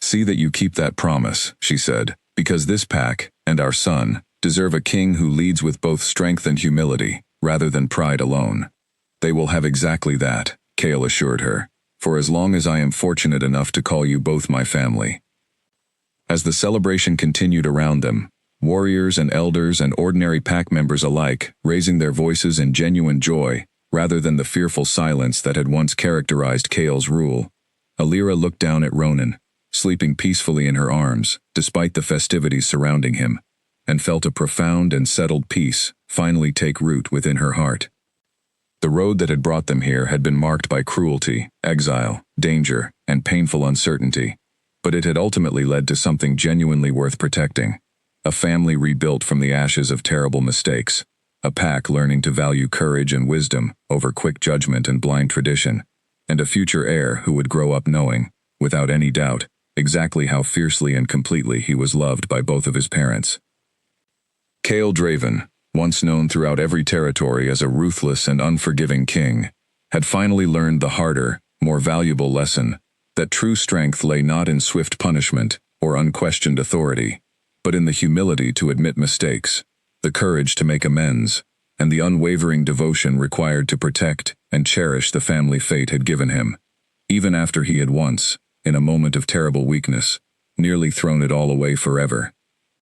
"See that you keep that promise," she said, "because this pack, and our son, deserve a king who leads with both strength and humility, rather than pride alone." "They will have exactly that," Cale assured her, "for as long as I am fortunate enough to call you both my family." As the celebration continued around them, warriors and elders and ordinary pack members alike raising their voices in genuine joy, rather than the fearful silence that had once characterized Cale's rule, Illyra looked down at Ronan, sleeping peacefully in her arms, despite the festivities surrounding him, and felt a profound and settled peace finally take root within her heart. The road that had brought them here had been marked by cruelty, exile, danger, and painful uncertainty, but it had ultimately led to something genuinely worth protecting. A family rebuilt from the ashes of terrible mistakes, a pack learning to value courage and wisdom over quick judgment and blind tradition, and a future heir who would grow up knowing, without any doubt, exactly how fiercely and completely he was loved by both of his parents. Cale Draven, once known throughout every territory as a ruthless and unforgiving king, had finally learned the harder, more valuable lesson that true strength lay not in swift punishment or unquestioned authority, but in the humility to admit mistakes, the courage to make amends, and the unwavering devotion required to protect and cherish the family fate had given him, even after he had once, in a moment of terrible weakness, nearly thrown it all away forever.